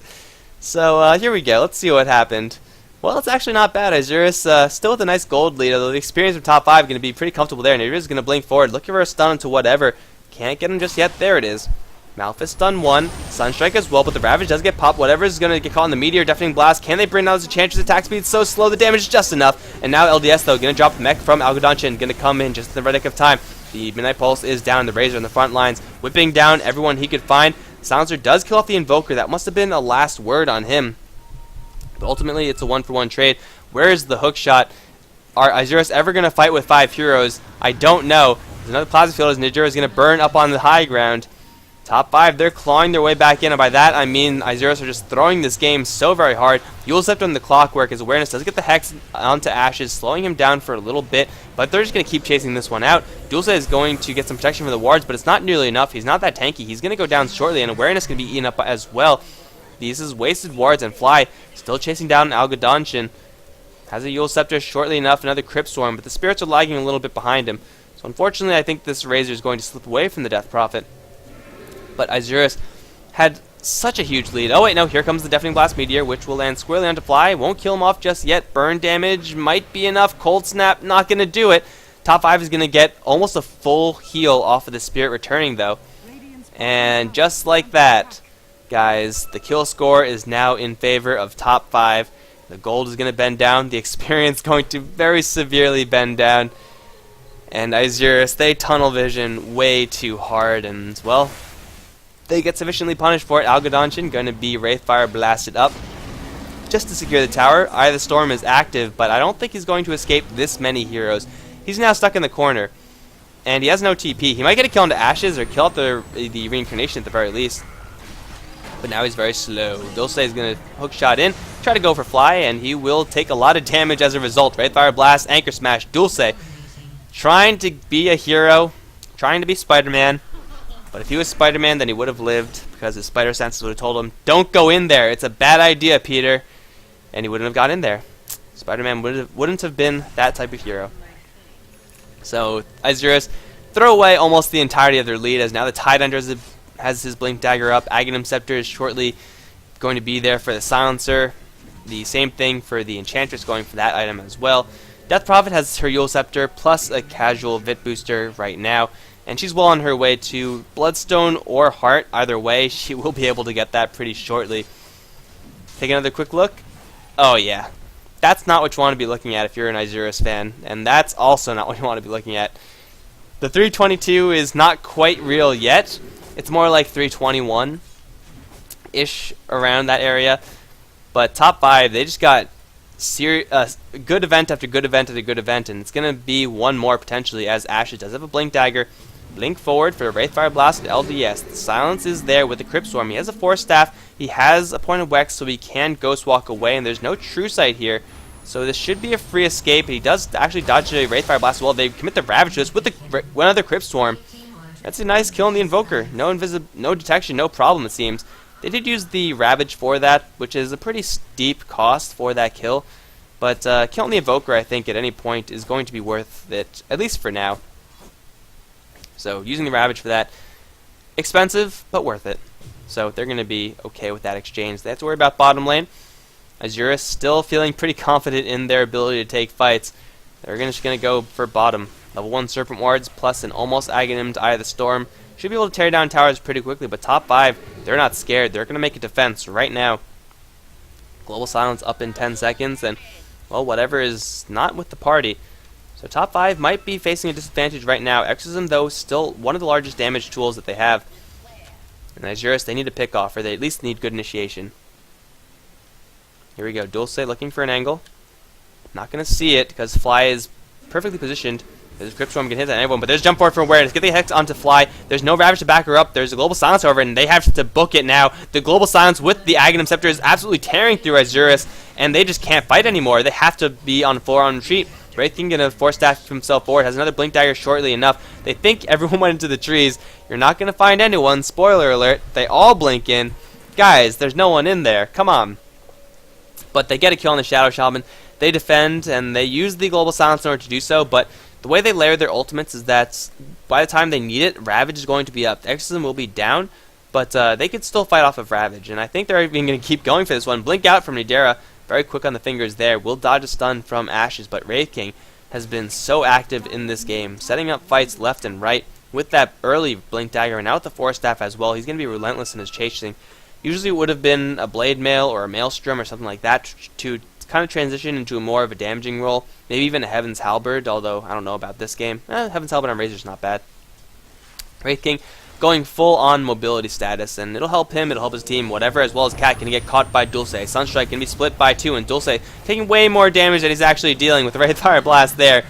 S1: So here we go. Let's see what happened. Well, it's actually not bad. Isurus still with a nice gold lead, although the experience from top 5 is going to be pretty comfortable there, and Isurus is going to blink forward, looking for a stun into whatever. Can't get him just yet. There it is. Malphite stun 1, Sunstrike as well, but the Ravage does get popped. Whatever is going to get caught in the Meteor, Deafening Blast. Can they bring down his Enchantress? Attack speed so slow, the damage is just enough. And now LDS, though, going to drop the mech from Algodonchin, going to come in just in the red nick of time. The Midnight Pulse is down, the Razor in the front lines, whipping down everyone he could find. Silencer does kill off the Invoker. That must have been a last word on him. But ultimately, it's a 1-for-1 trade. Where is the hookshot? Are Isurus ever going to fight with 5 heroes? I don't know. There's another Plasma Field as Nidra is going to burn up on the high ground. Top 5, they're clawing their way back in, and by that I mean Isurus are just throwing this game so very hard. Kiilstofte on the Clockwork, his awareness does get the Hex onto Ashes, slowing him down for a little bit, but they're just going to keep chasing this one out. Dulce is going to get some protection from the wards, but it's not nearly enough. He's not that tanky. He's going to go down shortly, and awareness can be eaten up as well. These is wasted wards, and Fly still chasing down Algodonchin. Has a Kiilstofte shortly enough, another Crypt Swarm, but the Spirits are lagging a little bit behind him. So unfortunately, I think this Razor is going to slip away from the Death Prophet. But Isurus had such a huge lead. Oh wait, no, here comes the Deafening Blast Meteor, which will land squarely onto Fly. Won't kill him off just yet. Burn damage might be enough. Cold Snap, not going to do it. Top 5 is going to get almost a full heal off of the Spirit returning, though. And just like that, guys, the kill score is now in favor of top 5. The gold is going to bend down. The experience going to very severely bend down. And Isurus, they tunnel vision way too hard, and, well, they get sufficiently punished for it. Algodonchin going to be Wraithfire blasted up just to secure the tower. Eye of the Storm is active, but I don't think he's going to escape this many heroes. He's now stuck in the corner, and he has no TP. He might get a kill into Ashes or kill out the Reincarnation at the very least. But now he's very slow. Dulce is going to hook shot in, try to go for Fly, and he will take a lot of damage as a result. Wraithfire Blast, Anchor Smash, Dulce trying to be a hero, trying to be Spider-Man. But if he was Spider-Man, then he would have lived, because his spider senses would have told him, don't go in there, it's a bad idea, Peter. And he wouldn't have got in there. Spider-Man wouldn't have been that type of hero. So, Isurus throw away almost the entirety of their lead, as now the Tidehunter has his Blink Dagger up. Aghanim Scepter is shortly going to be there for the Silencer. The same thing for the Enchantress, going for that item as well. Death Prophet has her Kiilstofte plus a casual Vit booster right now. And she's well on her way to Bloodstone or Heart. Either way, she will be able to get that pretty shortly. Take another quick look. Oh yeah. That's not what you want to be looking at if you're an Isurus fan. And that's also not what you want to be looking at. The 322 is not quite real yet. It's more like 321-ish around that area. But top 5, they just got good event after good event after good event, and it's going to be one more potentially, as Ashes does have a Blink Dagger. Blink forward for a Wraithfire Blast with LDS. The silence is there with the Crypt Swarm. He has a Force Staff. He has a Point of Wex, so he can Ghost Walk away, and there's no True Sight here. So this should be a free escape. He does actually dodge a Wraithfire Blast as well. They commit the Ravage to this with one other Crypt Swarm. That's a nice kill on the Invoker. No detection, no problem it seems. They did use the Ravage for that, which is a pretty steep cost for that kill. But killing the Invoker, I think, at any point is going to be worth it, at least for now. So using the Ravage for that, expensive, but worth it. So they're going to be okay with that exchange. They have to worry about bottom lane. Isurus still feeling pretty confident in their ability to take fights. They're just going to go for bottom. Level 1 Serpent Wards plus an almost Aghanim'd Eye of the Storm. Should be able to tear down towers pretty quickly, but top 5, they're not scared. They're going to make a defense right now. Global Silence up in 10 seconds, and, well, whatever is not with the party. So top 5 might be facing a disadvantage right now. Exorcism, though, still one of the largest damage tools that they have. And Isurus, they need to pick off, or they at least need good initiation. Here we go. Dulce looking for an angle. Not going to see it, because Fly is perfectly positioned. There's a Crypt Swarm can hit that anyone, but there's Jump Forward for awareness. Get the Hex onto Fly. There's no Ravage to back her up. There's a Global Silence, however, and they have to book it now. The Global Silence with the Aghanim Scepter is absolutely tearing through Isurus, and they just can't fight anymore. They have to be on full on retreat. Wraith King gonna Force Staff himself forward. Has another Blink Dagger shortly enough. They think everyone went into the trees. You're not gonna find anyone. Spoiler alert. They all blink in. Guys, there's no one in there. Come on. But they get a kill on the Shadow Shaman. They defend, and they use the Global Silence in order to do so, but the way they layer their ultimates is that by the time they need it, Ravage is going to be up. Exorcism will be down, but they could still fight off of Ravage, and I think they're even going to keep going for this one. Blink out from Nidera, very quick on the fingers there. Will dodge a stun from Ashes, but Wraith King has been so active in this game, setting up fights left and right with that early Blink Dagger, and now with the Force Staff as well. He's going to be relentless in his chasing. Usually it would have been a Blade Mail or a Maelstrom or something like that to kind of transition into more of a damaging role. Maybe even a Heaven's Halberd, although I don't know about this game. Heaven's Halberd on Razor's not bad. Wraith King going full on mobility status, and it'll help him, it'll help his team, whatever, as well as Cat can get caught by Dulce. Sunstrike can be split by 2, and Dulce taking way more damage than he's actually dealing with the Wraithfire Blast there.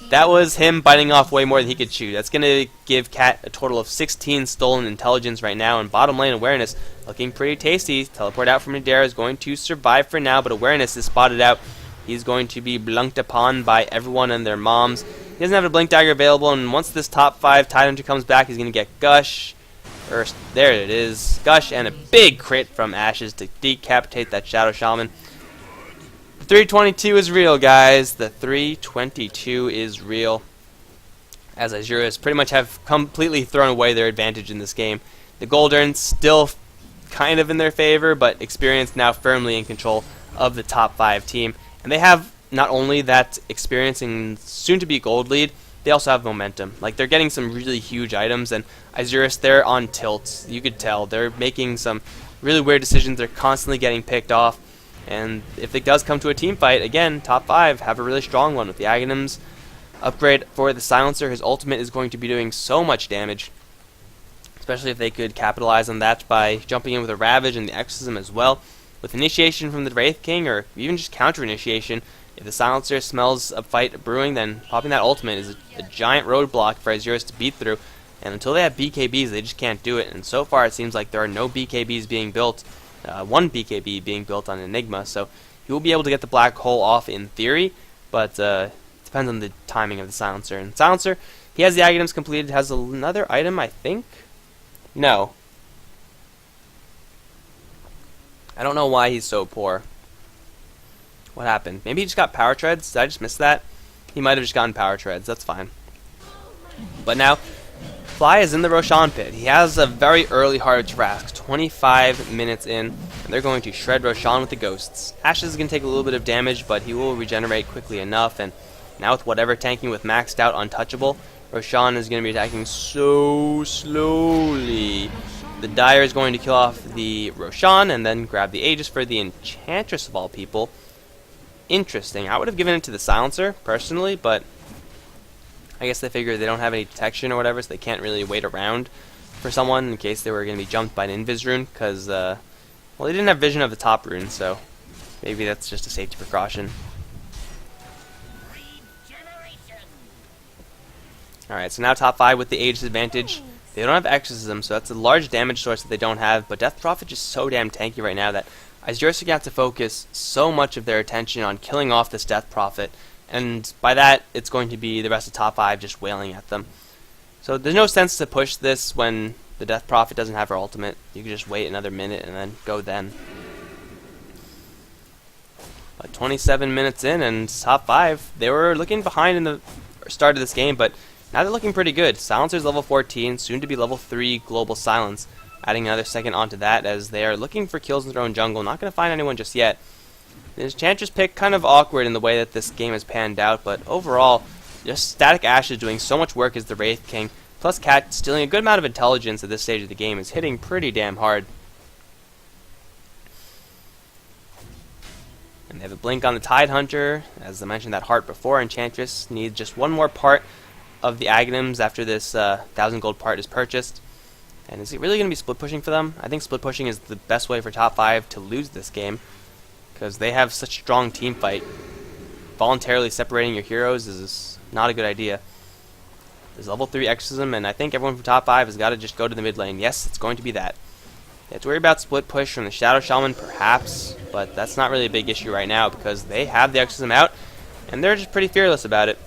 S1: That was him biting off way more than he could chew. That's going to give Cat a total of 16 stolen intelligence right now, and bottom lane awareness looking pretty tasty. Teleport out from Nidera is going to survive for now, but awareness is spotted out. He's going to be blunked upon by everyone and their moms. He doesn't have a Blink Dagger available, and once this top 5 Tidehunter comes back, he's going to get Gush. There it is. Gush and a big crit from Ashes to decapitate that Shadow Shaman. The 322 is real, guys. The 322 is real. As Isurus pretty much have completely thrown away their advantage in this game. The Goldern still kind of in their favor, but experience now firmly in control of the top 5 team. And they have not only that experience and soon-to-be gold lead, they also have momentum. Like, they're getting some really huge items, and Isurus, they're on tilt. You could tell. They're making some really weird decisions. They're constantly getting picked off. And if it does come to a team fight, again, top 5 have a really strong one with the Aghanim's upgrade for the Silencer. His ultimate is going to be doing so much damage, especially if they could capitalize on that by jumping in with a Ravage and the Exorcism as well. With initiation from the Wraith King, or even just counter initiation, if the Silencer smells a fight brewing, then popping that ultimate is a giant roadblock for Isurus to beat through. And until they have BKBs, they just can't do it. And so far, it seems like there are no BKBs being built. One BKB being built on Enigma, so he will be able to get the Black Hole off in theory, but it depends on the timing of the Silencer. And Silencer, he has the Aghanims completed, has another item, I think? No. I don't know why he's so poor. What happened? Maybe he just got Power Treads? Did I just miss that? He might have just gotten Power Treads, that's fine. But now, Fly is in the Roshan pit. He has a very early Heart of Trask, 25 minutes in, and they're going to shred Roshan with the Ghosts. Ashes is going to take a little bit of damage, but he will regenerate quickly enough, and now with whatever tanking with maxed out Untouchable, Roshan is going to be attacking so slowly. The Dire is going to kill off the Roshan and then grab the Aegis for the Enchantress of all people. Interesting. I would have given it to the Silencer, personally, but I guess they figure they don't have any detection or whatever, so they can't really wait around for someone in case they were going to be jumped by an Invis rune, because, well, they didn't have vision of the top rune, so maybe that's just a safety precaution. Alright, so now top 5 with the Aegis advantage. They don't have Exorcism, so that's a large damage source that they don't have, but Death Prophet is just so damn tanky right now that Isurus are going to have to focus so much of their attention on killing off this Death Prophet, and by that, it's going to be the rest of top 5 just wailing at them. So there's no sense to push this when the Death Prophet doesn't have her ultimate. You can just wait another minute and then go then. But 27 minutes in, and top 5, they were looking behind in the start of this game, but now they're looking pretty good. Silencer's level 14, soon to be level 3 Global Silence. Adding another second onto that as they are looking for kills in their own jungle. Not going to find anyone just yet. The Enchantress pick kind of awkward in the way that this game has panned out, but overall, just Static Ash is doing so much work as the Wraith King, plus Cat stealing a good amount of intelligence at this stage of the game is hitting pretty damn hard. And they have a blink on the Tidehunter. As I mentioned that heart before, Enchantress needs just one more part of the Aghanims after this 1,000 gold part is purchased. And is it really going to be split pushing for them? I think split pushing is the best way for top 5 to lose this game, because they have such strong team fight. Voluntarily separating your heroes is not a good idea. There's level 3 Exorcism, and I think everyone from top 5 has got to just go to the mid lane. Yes, it's going to be that. They have to worry about split push from the Shadow Shaman, perhaps, but that's not really a big issue right now because they have the Exorcism out, and they're just pretty fearless about it.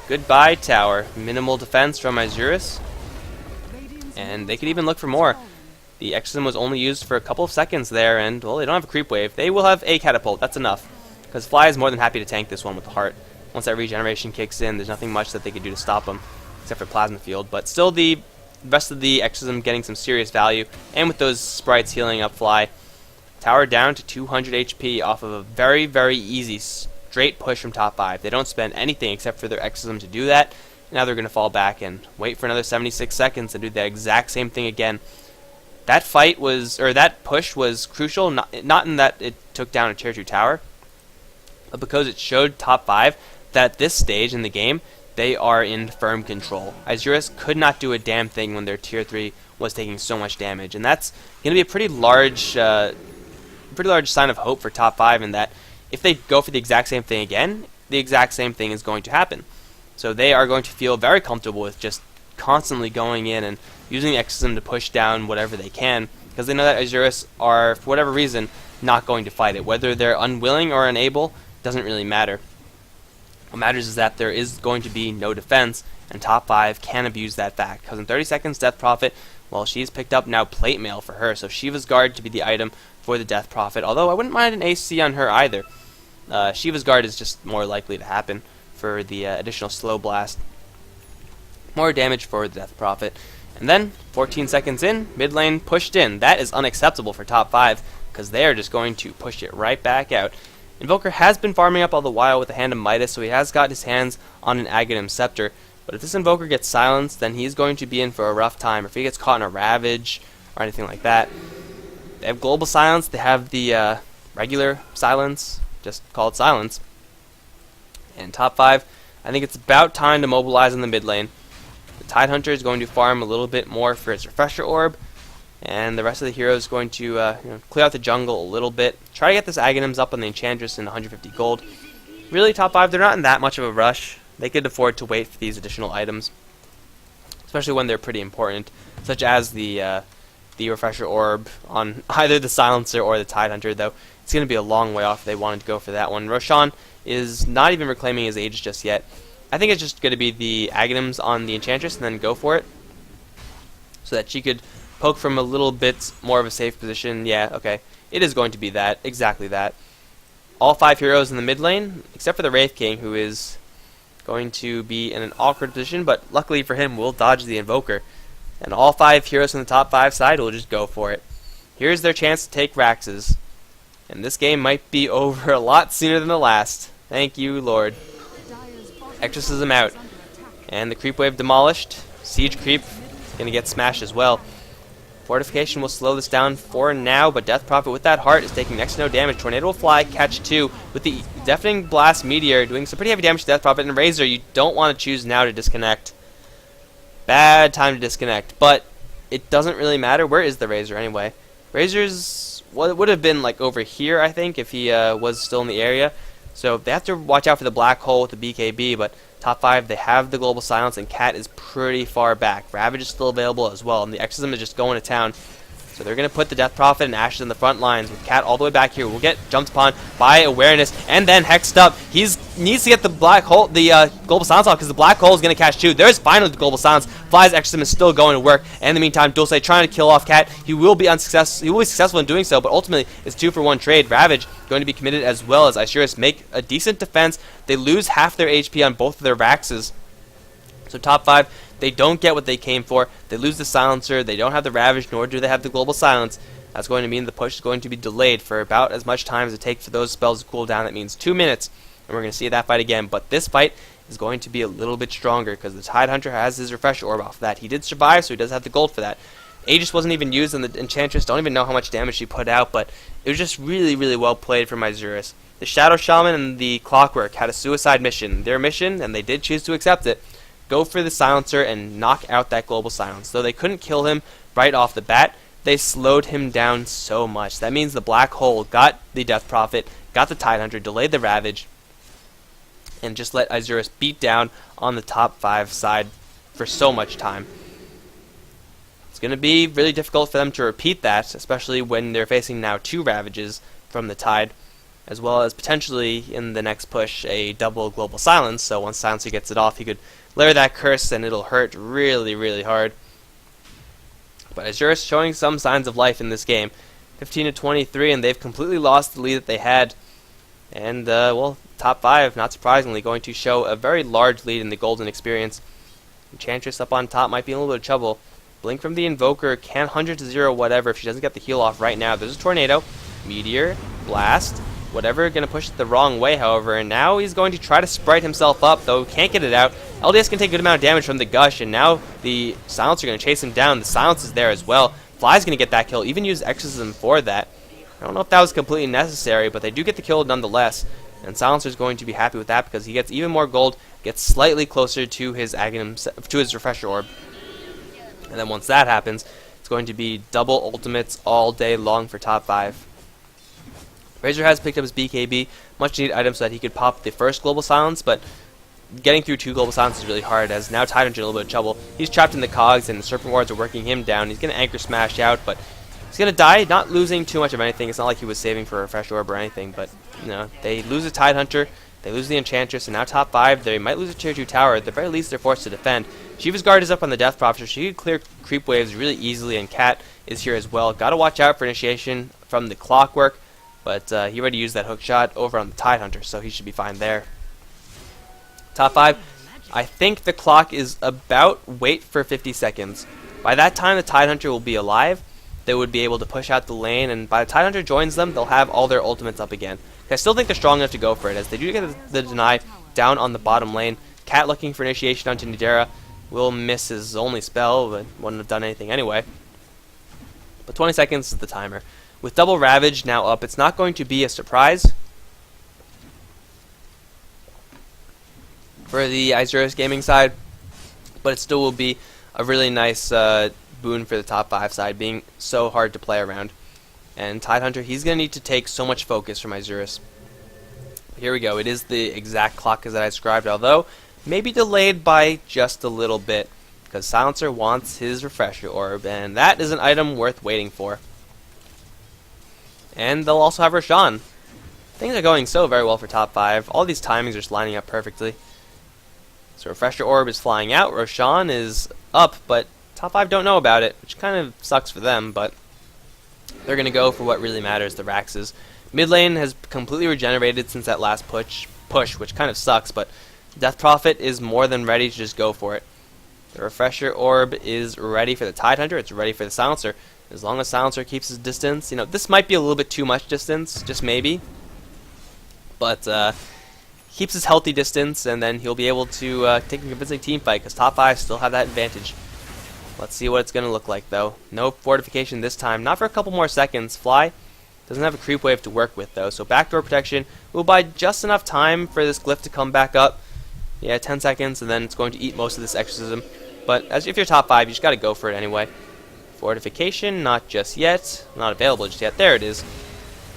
S1: Goodbye, tower. Minimal defense from Isurus, and they could even look for more. The Exorcism was only used for a couple of seconds there, and, well, they don't have a creep wave. They will have a catapult. That's enough, because Fly is more than happy to tank this one with the heart. Once that regeneration kicks in, there's nothing much that they could do to stop them, except for Plasma Field. But still, the rest of the Exorcism getting some serious value, and with those sprites healing up Fly. Tower down to 200 HP off of a very, very easy straight push from top 5. They don't spend anything except for their Exorcism to do that. Now they're going to fall back and wait for another 76 seconds and do the exact same thing again. That fight was, or that push was crucial, not in that it took down a tier 2 tower, but because it showed top 5 that at this stage in the game, they are in firm control. Isurus could not do a damn thing when their tier 3 was taking so much damage, and that's going to be a pretty large sign of hope for top 5 in that if they go for the exact same thing again, the exact same thing is going to happen. So they are going to feel very comfortable with just constantly going in and using the Exorcism to push down whatever they can, because they know that Isurus are, for whatever reason, not going to fight it. Whether they're unwilling or unable, doesn't really matter. What matters is that there is going to be no defense, and top 5 can abuse that fact, because in 30 seconds, Death Prophet, well, she's picked up now Plate Mail for her, so Shiva's Guard to be the item for the Death Prophet, although I wouldn't mind an AC on her either. Shiva's Guard is just more likely to happen for the additional Slow Blast. More damage for the Death Prophet. And then, 14 seconds in, mid lane pushed in. That is unacceptable for top 5, because they are just going to push it right back out. Invoker has been farming up all the while with the Hand of Midas, so he has got his hands on an Aghanim Scepter. But if this Invoker gets silenced, then he's going to be in for a rough time. If he gets caught in a Ravage or anything like that. They have Global Silence, they have the regular Silence, just call it Silence. And top 5, I think it's about time to mobilize in the mid lane. The Tidehunter is going to farm a little bit more for its Refresher Orb, and the rest of the heroes is going to clear out the jungle a little bit. Try to get this Aghanims up on the Enchantress in 150 gold. Really, top 5, they're not in that much of a rush. They could afford to wait for these additional items, especially when they're pretty important, such as the Refresher Orb on either the Silencer or the Tidehunter, though it's going to be a long way off if they wanted to go for that one. Roshan is not even reclaiming his Aegis just yet. I think it's just going to be the Aghanims on the Enchantress and then go for it, so that she could poke from a little bit more of a safe position. Yeah, okay. It is going to be that. Exactly that. All 5 heroes in the mid lane, except for the Wraith King, who is going to be in an awkward position, but luckily for him, will dodge the Invoker. And all 5 heroes from the top 5 side will just go for it. Here's their chance to take Raxes. And this game might be over a lot sooner than the last. Thank you, Lord. Exorcism out. And the creep wave demolished. Siege creep going to get smashed as well. Fortification will slow this down for now, but Death Prophet with that heart is taking next to no damage. Tornado will fly, catch 2 with the Deafening Blast Meteor doing some pretty heavy damage to Death Prophet. And Razor, you don't want to choose now to disconnect. Bad time to disconnect, but it doesn't really matter. Where is the Razor anyway? Razor's would have been like over here, I think, if he was still in the area. So they have to watch out for the black hole with the BKB, but top 5, they have the Global Silence, and Cat is pretty far back. Ravage is still available as well, and the Exorcism is just going to town. So they're going to put the Death Prophet and Ashes in the front lines with Cat all the way back here. Will get jumped upon by Awareness and then hexed up. He needs to get the black hole, the Global Silence off, because the black hole is going to catch 2. There's finally the Global Silence. Fly's Exorcism is still going to work. And in the meantime, Dulce trying to kill off Cat. He will be unsuccessful. He will be successful in doing so, but ultimately it's 2-for-1 trade. Ravage going to be committed as well as Isurus make a decent defense. They lose half their HP on both of their Vaxes. So top 5, they don't get what they came for. They lose the Silencer. They don't have the Ravage, nor do they have the Global Silence. That's going to mean the push is going to be delayed for about as much time as it takes for those spells to cool down. That means 2 minutes, and we're going to see that fight again. But this fight is going to be a little bit stronger because the Tidehunter has his Refresher Orb off of that. He did survive, so he does have the gold for that. Aegis wasn't even used, and the Enchantress don't even know how much damage she put out, but it was just really, really well played from Isurus. The Shadow Shaman and the Clockwork had a suicide mission. Their mission, and they did choose to accept it, go for the Silencer and knock out that Global Silence. Though they couldn't kill him right off the bat, they slowed him down so much. That means the Black Hole got the Death Prophet, got the Tidehunter, delayed the Ravage, and just let Isurus beat down on the top 5 side for so much time. It's going to be really difficult for them to repeat that, especially when they're facing now 2 Ravages from the Tide, as well as potentially in the next push a double Global Silence. So once Silencer gets it off, he could layer that curse and it'll hurt really, really hard. But Isurus showing some signs of life in this game. 15-23, and they've completely lost the lead that they had. And, well, top 5, not surprisingly, going to show a very large lead in the Golden Experience. Enchantress up on top might be in a little bit of trouble. Blink from the Invoker can 100 to 0 whatever if she doesn't get the heal off right now. There's a Tornado, Meteor, Blast, whatever, going to push it the wrong way, however, and now he's going to try to sprite himself up, though can't get it out. LDS can take a good amount of damage from the Gush, and now the Silencer are going to chase him down. The Silence is there as well. Fly's going to get that kill, even use Exorcism for that. I don't know if that was completely necessary, but they do get the kill nonetheless, and Silencer's going to be happy with that because he gets even more gold, gets slightly closer to his to his Refresher Orb. And then once that happens, it's going to be double ultimates all day long for top 5. Razor has picked up his BKB, much needed item so that he could pop the first Global Silence, but getting through 2 Global Silence is really hard, as now Tidehunter in a little bit of trouble. He's trapped in the cogs, and the Serpent Wards are working him down. He's going to Anchor Smash out, but he's going to die, not losing too much of anything. It's not like he was saving for a Refresh Orb or anything, but, you know, they lose a Tidehunter, they lose the Enchantress, and now top 5, they might lose a Tier 2 tower. At the very least, they're forced to defend. Shiva's Guard is up on the Death Prophet, so she could clear creep waves really easily, and Cat is here as well. Got to watch out for initiation from the Clockwork, but he already used that hook shot over on the Tidehunter, so he should be fine there. Top 5, I think the clock is about wait for 50 seconds. By that time, the Tidehunter will be alive. They would be able to push out the lane, and by the Tidehunter joins them, they'll have all their ultimates up again. I still think they're strong enough to go for it, as they do get the deny down on the bottom lane. Cat looking for initiation onto Nidera. Will miss his only spell, but wouldn't have done anything anyway. But 20 seconds is the timer. With double Ravage now up, it's not going to be a surprise for the Isurus gaming side, but it still will be a really nice boon for the top 5 side, being so hard to play around. And Tidehunter, he's going to need to take so much focus from Isurus. Here we go. It is the exact clock as I described, although maybe delayed by just a little bit, because Silencer wants his Refresher Orb, and that is an item worth waiting for. And they'll also have Roshan. Things are going so very well for top 5. All these timings are just lining up perfectly. So Refresher Orb is flying out, Roshan is up, but top 5 don't know about it, which kind of sucks for them, but they're going to go for what really matters, the Raxes. Mid lane has completely regenerated since that last push, which kind of sucks, but Death Prophet is more than ready to just go for it. The Refresher Orb is ready for the Tidehunter, it's ready for the Silencer. As long as Silencer keeps his distance, you know, this might be a little bit too much distance, just maybe. But keeps his healthy distance, and then he'll be able to take a convincing team fight, because top 5 still have that advantage. Let's see what it's going to look like, though. No fortification this time. Not for a couple more seconds. Fly doesn't have a creep wave to work with, though, so backdoor protection will buy just enough time for this glyph to come back up. Yeah, 10 seconds, and then it's going to eat most of this exorcism. But if you're top 5, you just got to go for it anyway. Fortification, not just yet. Not available just yet. There it is.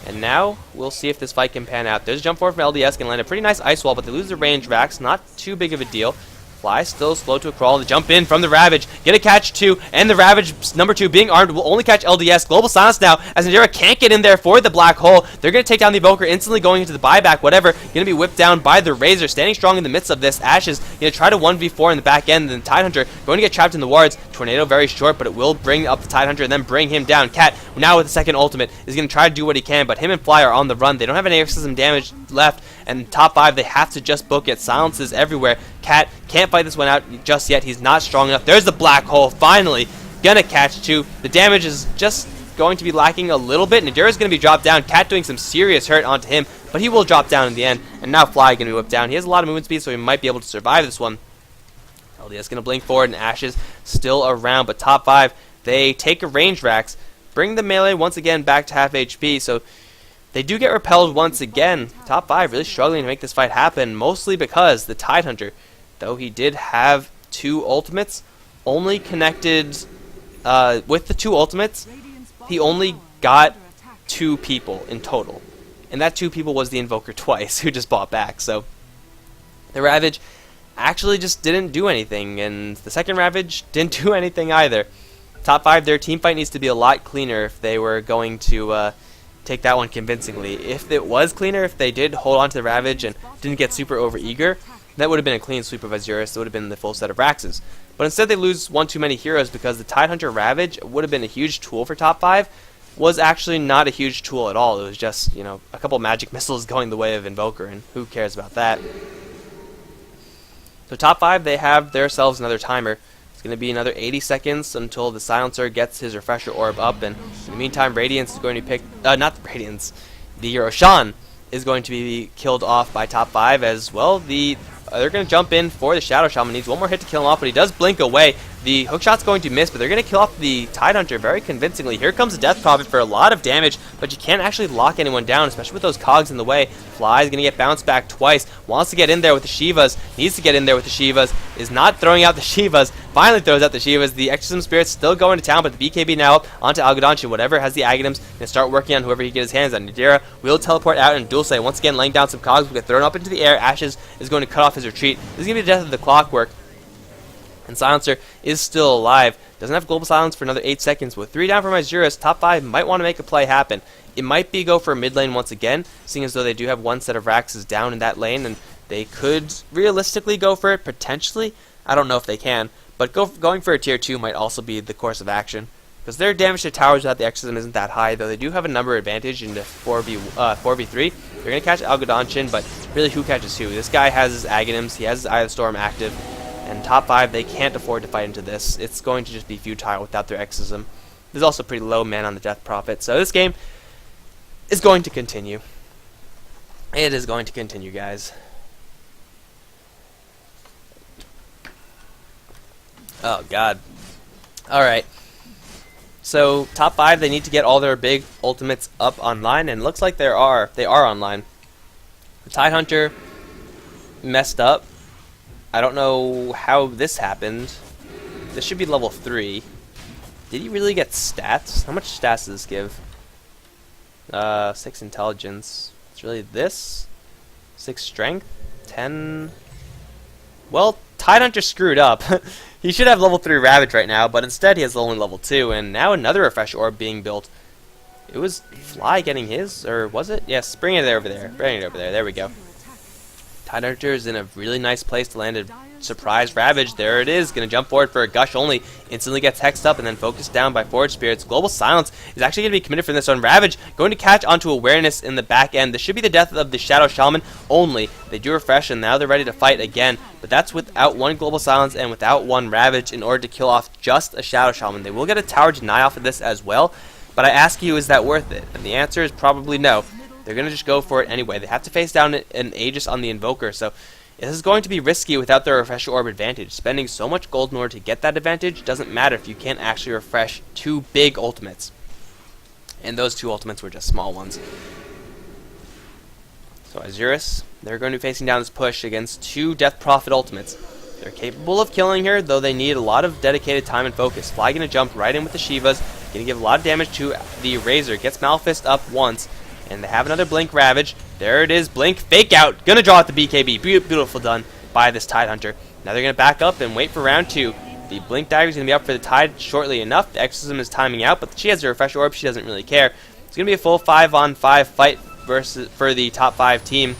S1: And now, we'll see if this fight can pan out. There's a jump forward from LDS, can land a pretty nice ice wall, but they lose the range racks. Not too big of a deal. Fly still slow to a crawl. The jump in from the Ravage. Get a catch 2, and the Ravage number 2 being armed will only catch LDS. Global silence now, as Nadira can't get in there for the black hole. They're going to take down the Evoker, instantly going into the buyback, whatever. Going to be whipped down by the Razor. Standing strong in the midst of this. Ashes going to try to 1v4 in the back end. Then Tidehunter going to get trapped in the wards. Tornado very short, but it will bring up the Tidehunter and then bring him down. Cat, now with the second ultimate, is going to try to do what he can, but him and Fly are on the run. They don't have any exorcism damage left, and top 5, they have to just book it. Silences everywhere. Cat can't fight this one out just yet. He's not strong enough. There's the black hole, finally. Gonna catch 2. The damage is just going to be lacking a little bit. Nadira's going to be dropped down. Cat doing some serious hurt onto him, but he will drop down in the end. And now Fly going to be whipped down. He has a lot of movement speed, so he might be able to survive this one. LDS going to blink forward, and Ashes still around, but top 5, they take a range racks, bring the melee once again back to half HP, so they do get repelled once again. Top 5 really struggling to make this fight happen, mostly because the Tidehunter, though he did have 2 ultimates, only connected with the 2 ultimates, he only got 2 people in total. And that 2 people was the Invoker twice, who just bought back. So the Ravage actually just didn't do anything, and the second Ravage didn't do anything either. Top 5, their team fight needs to be a lot cleaner if they were going to take that one convincingly. If it was cleaner, if they did hold on to the Ravage and didn't get super over-eager, that would have been a clean sweep of Isurus. It would have been the full set of Raxes. But instead they lose one too many heroes, because the Tidehunter Ravage would have been a huge tool for top 5, was actually not a huge tool at all. It was just, you know, a couple magic missiles going the way of Invoker, and who cares about that? So top 5, they have themselves another timer. It's going to be another 80 seconds until the Silencer gets his Refresher Orb up, and in the meantime, Radiance is going to be picked, not Radiance, the Roshan is going to be killed off by top 5 as well. They're going to jump in for the Shadow Shaman. Needs one more hit to kill him off, but he does blink away. The hookshot's going to miss, but they're going to kill off the Tidehunter very convincingly. Here comes the Death Prophet for a lot of damage, but you can't actually lock anyone down, especially with those cogs in the way. Fly is going to get bounced back twice. Wants to get in there with the Shivas. Needs to get in there with the Shivas. Is not throwing out the Shivas. Finally throws out the Shivas. The Exorcism Spirit's still going to town, but the BKB now up onto Algodonchin. Whatever has the Aghanims, and start working on whoever he gets his hands on. Nadira will teleport out, and Dulce once again laying down some cogs will get thrown up into the air. Ashes is going to cut off his retreat. This is going to be the death of the Clockwork. And Silencer is still alive. Doesn't have Global Silence for another 8 seconds. With 3 down from Isurus, top 5 might want to make a play happen. It might be go for a mid lane once again, seeing as though they do have one set of Raxes down in that lane, and they could realistically go for it, potentially. I don't know if they can, but going for a tier 2 might also be the course of action, because their damage to towers without the Exorcism isn't that high, though they do have a number advantage into 4v3. They're going to catch Algodonchin, but really who catches who? This guy has his Aghanims, he has his Eye of the Storm active, and top 5, they can't afford to fight into this. It's going to just be futile without their Exorcism. There's also pretty low mana on the Death Prophet, so this game is going to continue. It is going to continue, guys. Oh, God. Alright. So, top 5, they need to get all their big ultimates up online, and it looks like they are online. The Tidehunter messed up. I don't know how this happened. This should be level 3. Did he really get stats? How much stats does this give? 6 intelligence. It's really this. 6 strength. 10. Well, Tidehunter screwed up. He should have level 3 Ravage right now, but instead he has only level 2, and now another Refresh Orb being built. It was Fly getting his, or was it? Yes, bring it over there. Bring it over there. There we go. Tidehunter is in a really nice place to land a surprise Ravage. There it is. Going to jump forward for a Gush only. Instantly gets hexed up and then focused down by Forge Spirits. Global Silence is actually going to be committed for this one. Ravage going to catch onto Awareness in the back end. This should be the death of the Shadow Shaman only. They do refresh and now they're ready to fight again. But that's without one Global Silence and without one Ravage in order to kill off just a Shadow Shaman. They will get a Tower Deny off of this as well. But I ask you, is that worth it? And the answer is probably no. they're going to just go for it anyway. They have to face down an Aegis on the Invoker, so this is going to be risky without their Refresher Orb advantage. Spending so much gold in order to get that advantage doesn't matter if you can't actually refresh 2 big ultimates. And those 2 ultimates were just small ones. So Isurus, they're going to be facing down this push against 2 Death Prophet ultimates. They're capable of killing her, though they need a lot of dedicated time and focus. Fly going to jump right in with the Shivas, going to give a lot of damage to the Razor. Gets Malfist up once, and they have another Blink Ravage. There it is, Blink, Fake Out. Going to draw out the BKB. Beautiful done by this Tidehunter. Now they're going to back up and wait for round 2. The Blink Dagger is going to be up for the Tide shortly enough. The Exorcism is timing out, but she has a Refresher Orb. She doesn't really care. It's going to be a full 5-on-5 fight for the top 5 team,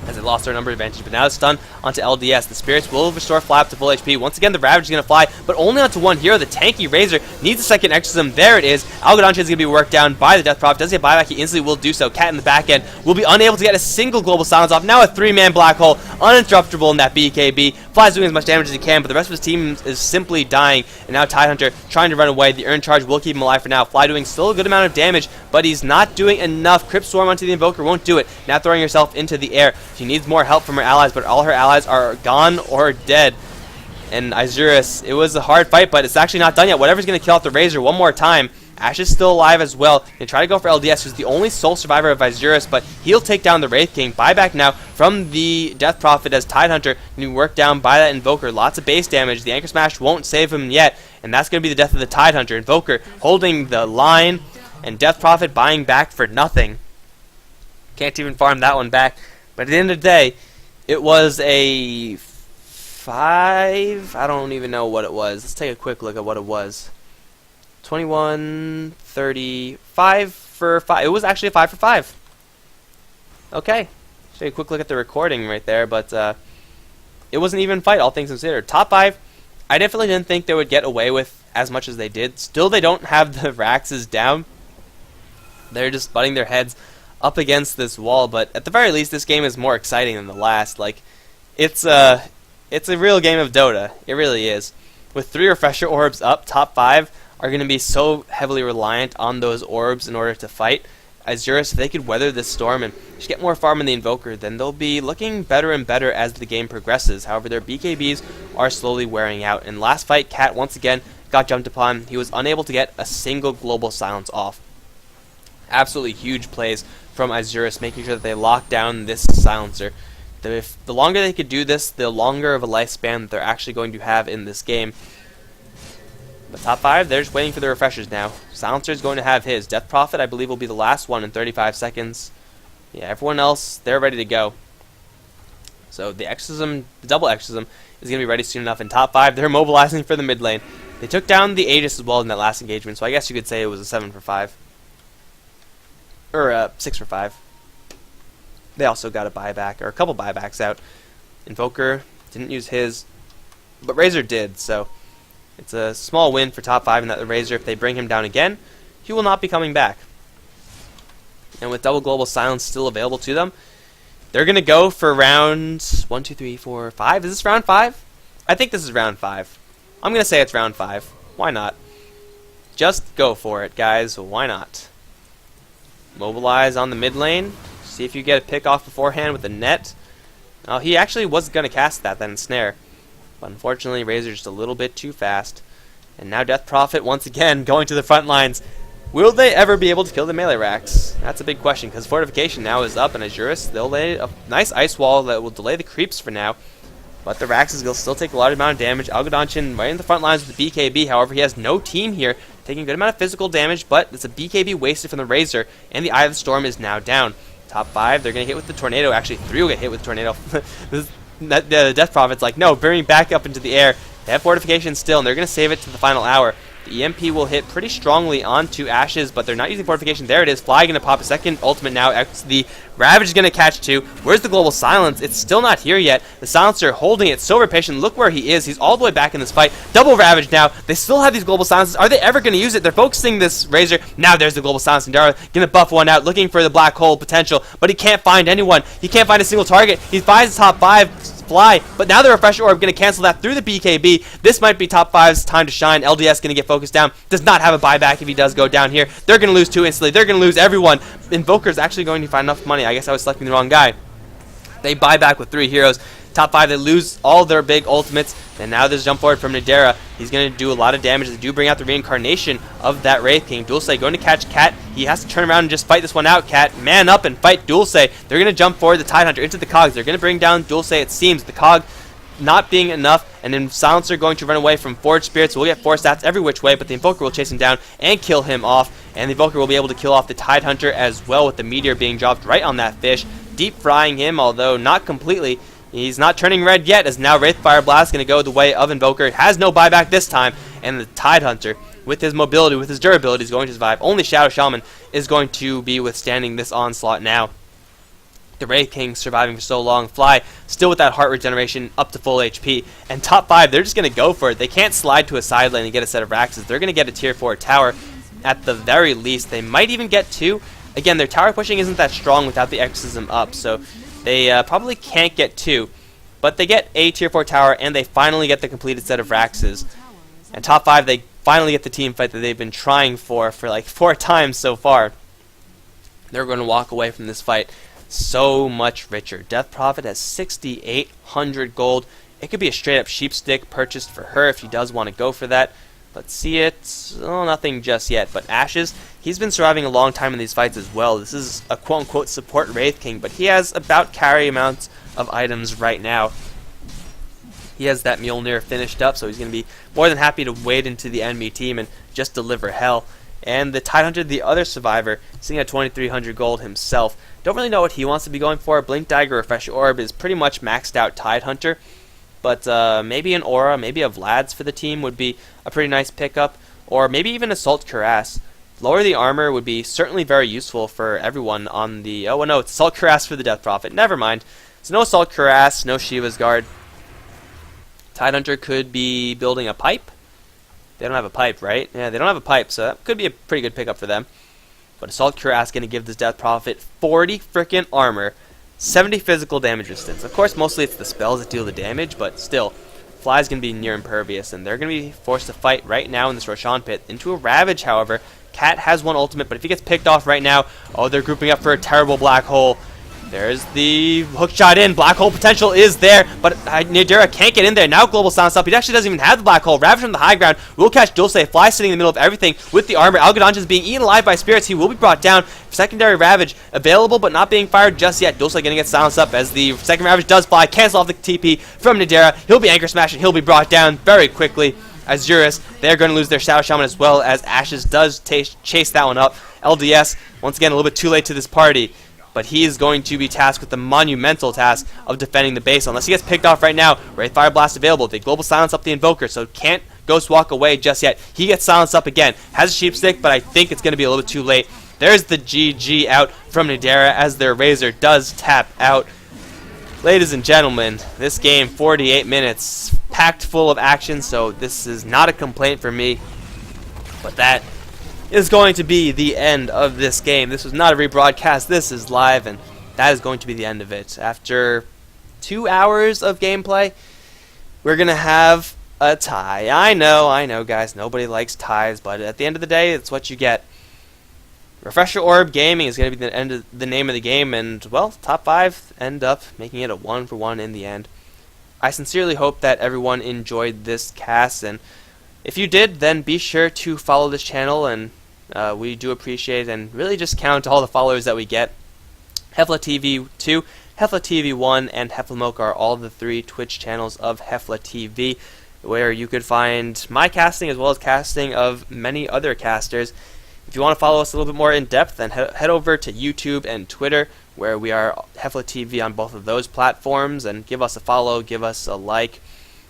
S1: as they lost their number advantage, but now it's stun onto LDS. The Spirits will restore Flap to full HP. Once again, the Ravage is going to fly, but only onto one hero. The tanky Razor needs a second Exorcism. There it is. Algodonchan is going to be worked down by the Death Prophet. Does he have buyback? He instantly will do so. Cat in the back end will be unable to get a single Global Silence off. Now a 3-man Black Hole, uninterruptible in that BKB. Fly's doing as much damage as he can, but the rest of his team is simply dying. And now Tidehunter trying to run away. The Urn Charge will keep him alive for now. Fly doing still a good amount of damage, but he's not doing enough. Crypt Swarm onto the Invoker won't do it. Now throwing herself into the air. She needs more help from her allies, but all her allies are gone or dead. And Isurus, it was a hard fight, but it's actually not done yet. Whatever's going to kill off the Razor one more time. Ash is still alive as well. They try to go for LDS, who's the only sole survivor of Isurus, but he'll take down the Wraith King. Buyback now from the Death Prophet as Tidehunter, and you work down by that Invoker. Lots of base damage. The Anchor Smash won't save him yet, and that's going to be the death of the Tidehunter. Invoker holding the line, and Death Prophet buying back for nothing. Can't even farm that one back. But at the end of the day, it was a 5. I don't even know what it was. Let's take a quick look at what it was. 21, 30, 5 for 5. It was actually a 5 for 5. Okay. Take a quick look at the recording right there, but it wasn't even a fight, all things considered. Top 5, I definitely didn't think they would get away with as much as they did. Still, they don't have the Raxes down. They're just butting their heads up against this wall, but at the very least, this game is more exciting than the last. Like, it's a real game of Dota. It really is. With 3 Refresher Orbs up, top 5 are going to be so heavily reliant on those orbs in order to fight. Isurus, if they could weather this storm and just get more farm in the Invoker, then they'll be looking better and better as the game progresses. However, their BKBs are slowly wearing out. In last fight, Cat once again got jumped upon. He was unable to get a single Global Silence off. Absolutely huge plays from Isurus, making sure that they lock down this silencer. The longer they could do this, the longer of a lifespan that they're actually going to have in this game. But top 5, they're just waiting for the refreshers now. Silencer is going to have his. Death Prophet, I believe, will be the last one in 35 seconds. Yeah, everyone else, they're ready to go. So the Exorcism, the double Exorcism, is going to be ready soon enough. In top 5, they're mobilizing for the mid lane. They took down the Aegis as well in that last engagement, so I guess you could say it was a 7 for 5. Or 6 for 5. They also got a buyback, or a couple buybacks out. Invoker didn't use his, but Razor did, so it's a small win for top 5 in that the Razor, if they bring him down again, he will not be coming back. And with double Global Silence still available to them, they're going to go for round 1, 2, 3, 4, 5. Is this round 5? I think this is round 5. I'm going to say it's round 5. Why not? Just go for it, guys. Why not? Mobilize on the mid lane. See if you get a pick off beforehand with the net. Oh, he actually was going to cast that then snare. But unfortunately, Razor's just a little bit too fast. And now Death Prophet once again going to the front lines. Will they ever be able to kill the melee racks? That's a big question, because Fortification now is up, and Isurus, they'll lay a nice ice wall that will delay the creeps for now. But the Raxes will still take a large amount of damage. Algodonchan right in the front lines with the BKB. However, he has no team here, taking a good amount of physical damage, but it's a BKB wasted from the Razor, and the Eye of the Storm is now down. Top 5, they're going to hit with the Tornado. Actually, 3 will get hit with the Tornado. The Death Prophet's like, no, bring me back up into the air. They have Fortification still, and they're going to save it to the final hour. The EMP will hit pretty strongly onto Ashes, but they're not using Fortification. There it is. Fly going to pop a second ultimate now. The Ravage is going to catch 2. Where's the Global Silence? It's still not here yet. The Silencer holding it. Silver Patient, look where he is. He's all the way back in this fight. Double Ravage now. They still have these Global Silences. Are they ever going to use it? They're focusing this Razor. Now there's the Global Silence. And Dara going to buff one out, looking for the Black Hole potential, but he can't find anyone. He can't find a single target. He finds the top 5. Fly, but now the Refresher Orb going to cancel that through the BKB. This might be top 5's time to shine. LDS going to get focused down. Does not have a buyback if he does go down here. They're going to lose 2 instantly. They're going to lose everyone. Invoker's actually going to find enough money. I guess I was selecting the wrong guy. They buy back with 3 heroes. Top 5, they lose all their big ultimates. And now there's jump forward from Nadera. He's going to do a lot of damage. They do bring out the reincarnation of that Wraith King. Dulce going to catch Cat. He has to turn around and just fight this one out. Cat, man up and fight Dulce. They're going to jump forward the Tidehunter into the cogs. They're going to bring down Dulce, it seems. The cog not being enough. And then Silencer going to run away from Forge Spirits. We'll get 4 stats every which way, but the Invoker will chase him down and kill him off. And the Invoker will be able to kill off the Tidehunter as well with the Meteor being dropped right on that fish. Deep frying him, although not completely. He's not turning red yet, as now Wraith Fire Blast going to go the way of Invoker. Has no buyback this time, and the Tidehunter, with his mobility, with his durability, is going to survive. Only Shadow Shaman is going to be withstanding this onslaught now. The Wraith King surviving for so long. Fly still with that heart regeneration up to full HP. And top 5, they're just going to go for it. They can't slide to a side lane and get a set of Raxes. They're going to get a tier 4 tower at the very least. They might even get 2. Again, their tower pushing isn't that strong without the Exorcism up, so they probably can't get 2, but they get a tier 4 tower, and they finally get the completed set of Raxes. And top 5, they finally get the team fight that they've been trying for like 4 times so far. They're going to walk away from this fight so much richer. Death Prophet has 6,800 gold. It could be a straight up sheep stick purchased for her if she does want to go for that. Let's see it. Oh, nothing just yet. But Ashes, he's been surviving a long time in these fights as well. This is a quote-unquote support Wraith King, but he has about carry amounts of items right now. He has that Mjolnir finished up, so he's going to be more than happy to wade into the enemy team and just deliver hell. And the Tidehunter, the other survivor, sitting at 2,300 gold himself. Don't really know what he wants to be going for. Blink Dagger, Refresh Orb is pretty much maxed out Tidehunter. But maybe an Aura, maybe a Vlad's for the team would be a pretty nice pickup. Or maybe even Assault Cuirass. Lower the armor would be certainly very useful for everyone on the... Oh, no, it's Assault Cuirass for the Death Prophet. Never mind. So no Assault Cuirass, no Shiva's Guard. Tidehunter could be building a pipe. They don't have a pipe, right? Yeah, they don't have a pipe, so that could be a pretty good pickup for them. But Assault Cuirass going to give this Death Prophet 40 freaking armor. 70 physical damage resistance. Of course, mostly it's the spells that deal the damage, but still, Fly's going to be near impervious, and they're going to be forced to fight right now in this Roshan pit. Into a Ravage, however. Cat has one ultimate, but if he gets picked off right now, oh, they're grouping up for a terrible Black Hole. There's the hook shot in. Black Hole potential is there, but Nadera can't get in there. Now Global Silence up. He actually doesn't even have the Black Hole. Ravage from the high ground will catch Dulce. Fly sitting in the middle of everything with the armor. Algodonja is being eaten alive by spirits. He will be brought down. Secondary Ravage available, but not being fired just yet. Dulce going to get silenced up as the second Ravage does fly. Cancel off the TP from Nadera. He'll be anchor smashed and he'll be brought down very quickly. Isurus, they're going to lose their Shadow Shaman as well, as Ashes does chase that one up. LDS, once again, a little bit too late to this party. But he is going to be tasked with the monumental task of defending the base. Unless he gets picked off right now, Wraith Fire Blast available. They global silence up the Invoker, so can't Ghost Walk away just yet. He gets silenced up again. Has a Sheep Stick, but I think it's going to be a little bit too late. There's the GG out from Nadera as their Razor does tap out. Ladies and gentlemen, this game, 48 minutes, packed full of action, so this is not a complaint for me. But that is going to be the end of this game. This was not a rebroadcast, this is live, and that is going to be the end of it. After 2 hours of gameplay, we're going to have a tie. I know, guys, nobody likes ties, but at the end of the day, it's what you get. Refresher Orb Gaming is going to be the name of the game, and, well, top 5 end up making it a 1-for-1 in the end. I sincerely hope that everyone enjoyed this cast, and if you did, then be sure to follow this channel, and we do appreciate it, and really just count all the followers that we get. HeflaTV 2, HeflaTV 1, and HeflaMocha are all the 3 Twitch channels of HeflaTV, where you could find my casting as well as casting of many other casters. If you want to follow us a little bit more in depth, then head over to YouTube and Twitter, where we are HeflaTV on both of those platforms, and give us a follow, give us a like,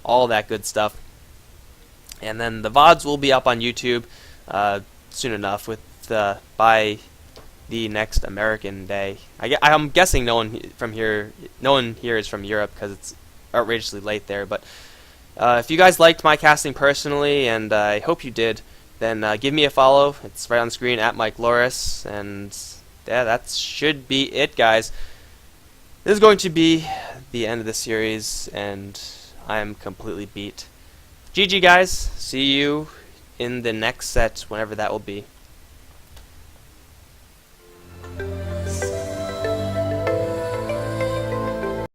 S1: all that good stuff. And then the VODs will be up on YouTube soon enough by the next American day. I'm guessing no one here is from Europe because it's outrageously late there. But if you guys liked my casting personally, and I hope you did, then give me a follow. It's right on the screen at Mike Loris, and yeah, that should be it, guys. This is going to be the end of the series, and I am completely beat. GG guys, see you in the next set, whenever that will be.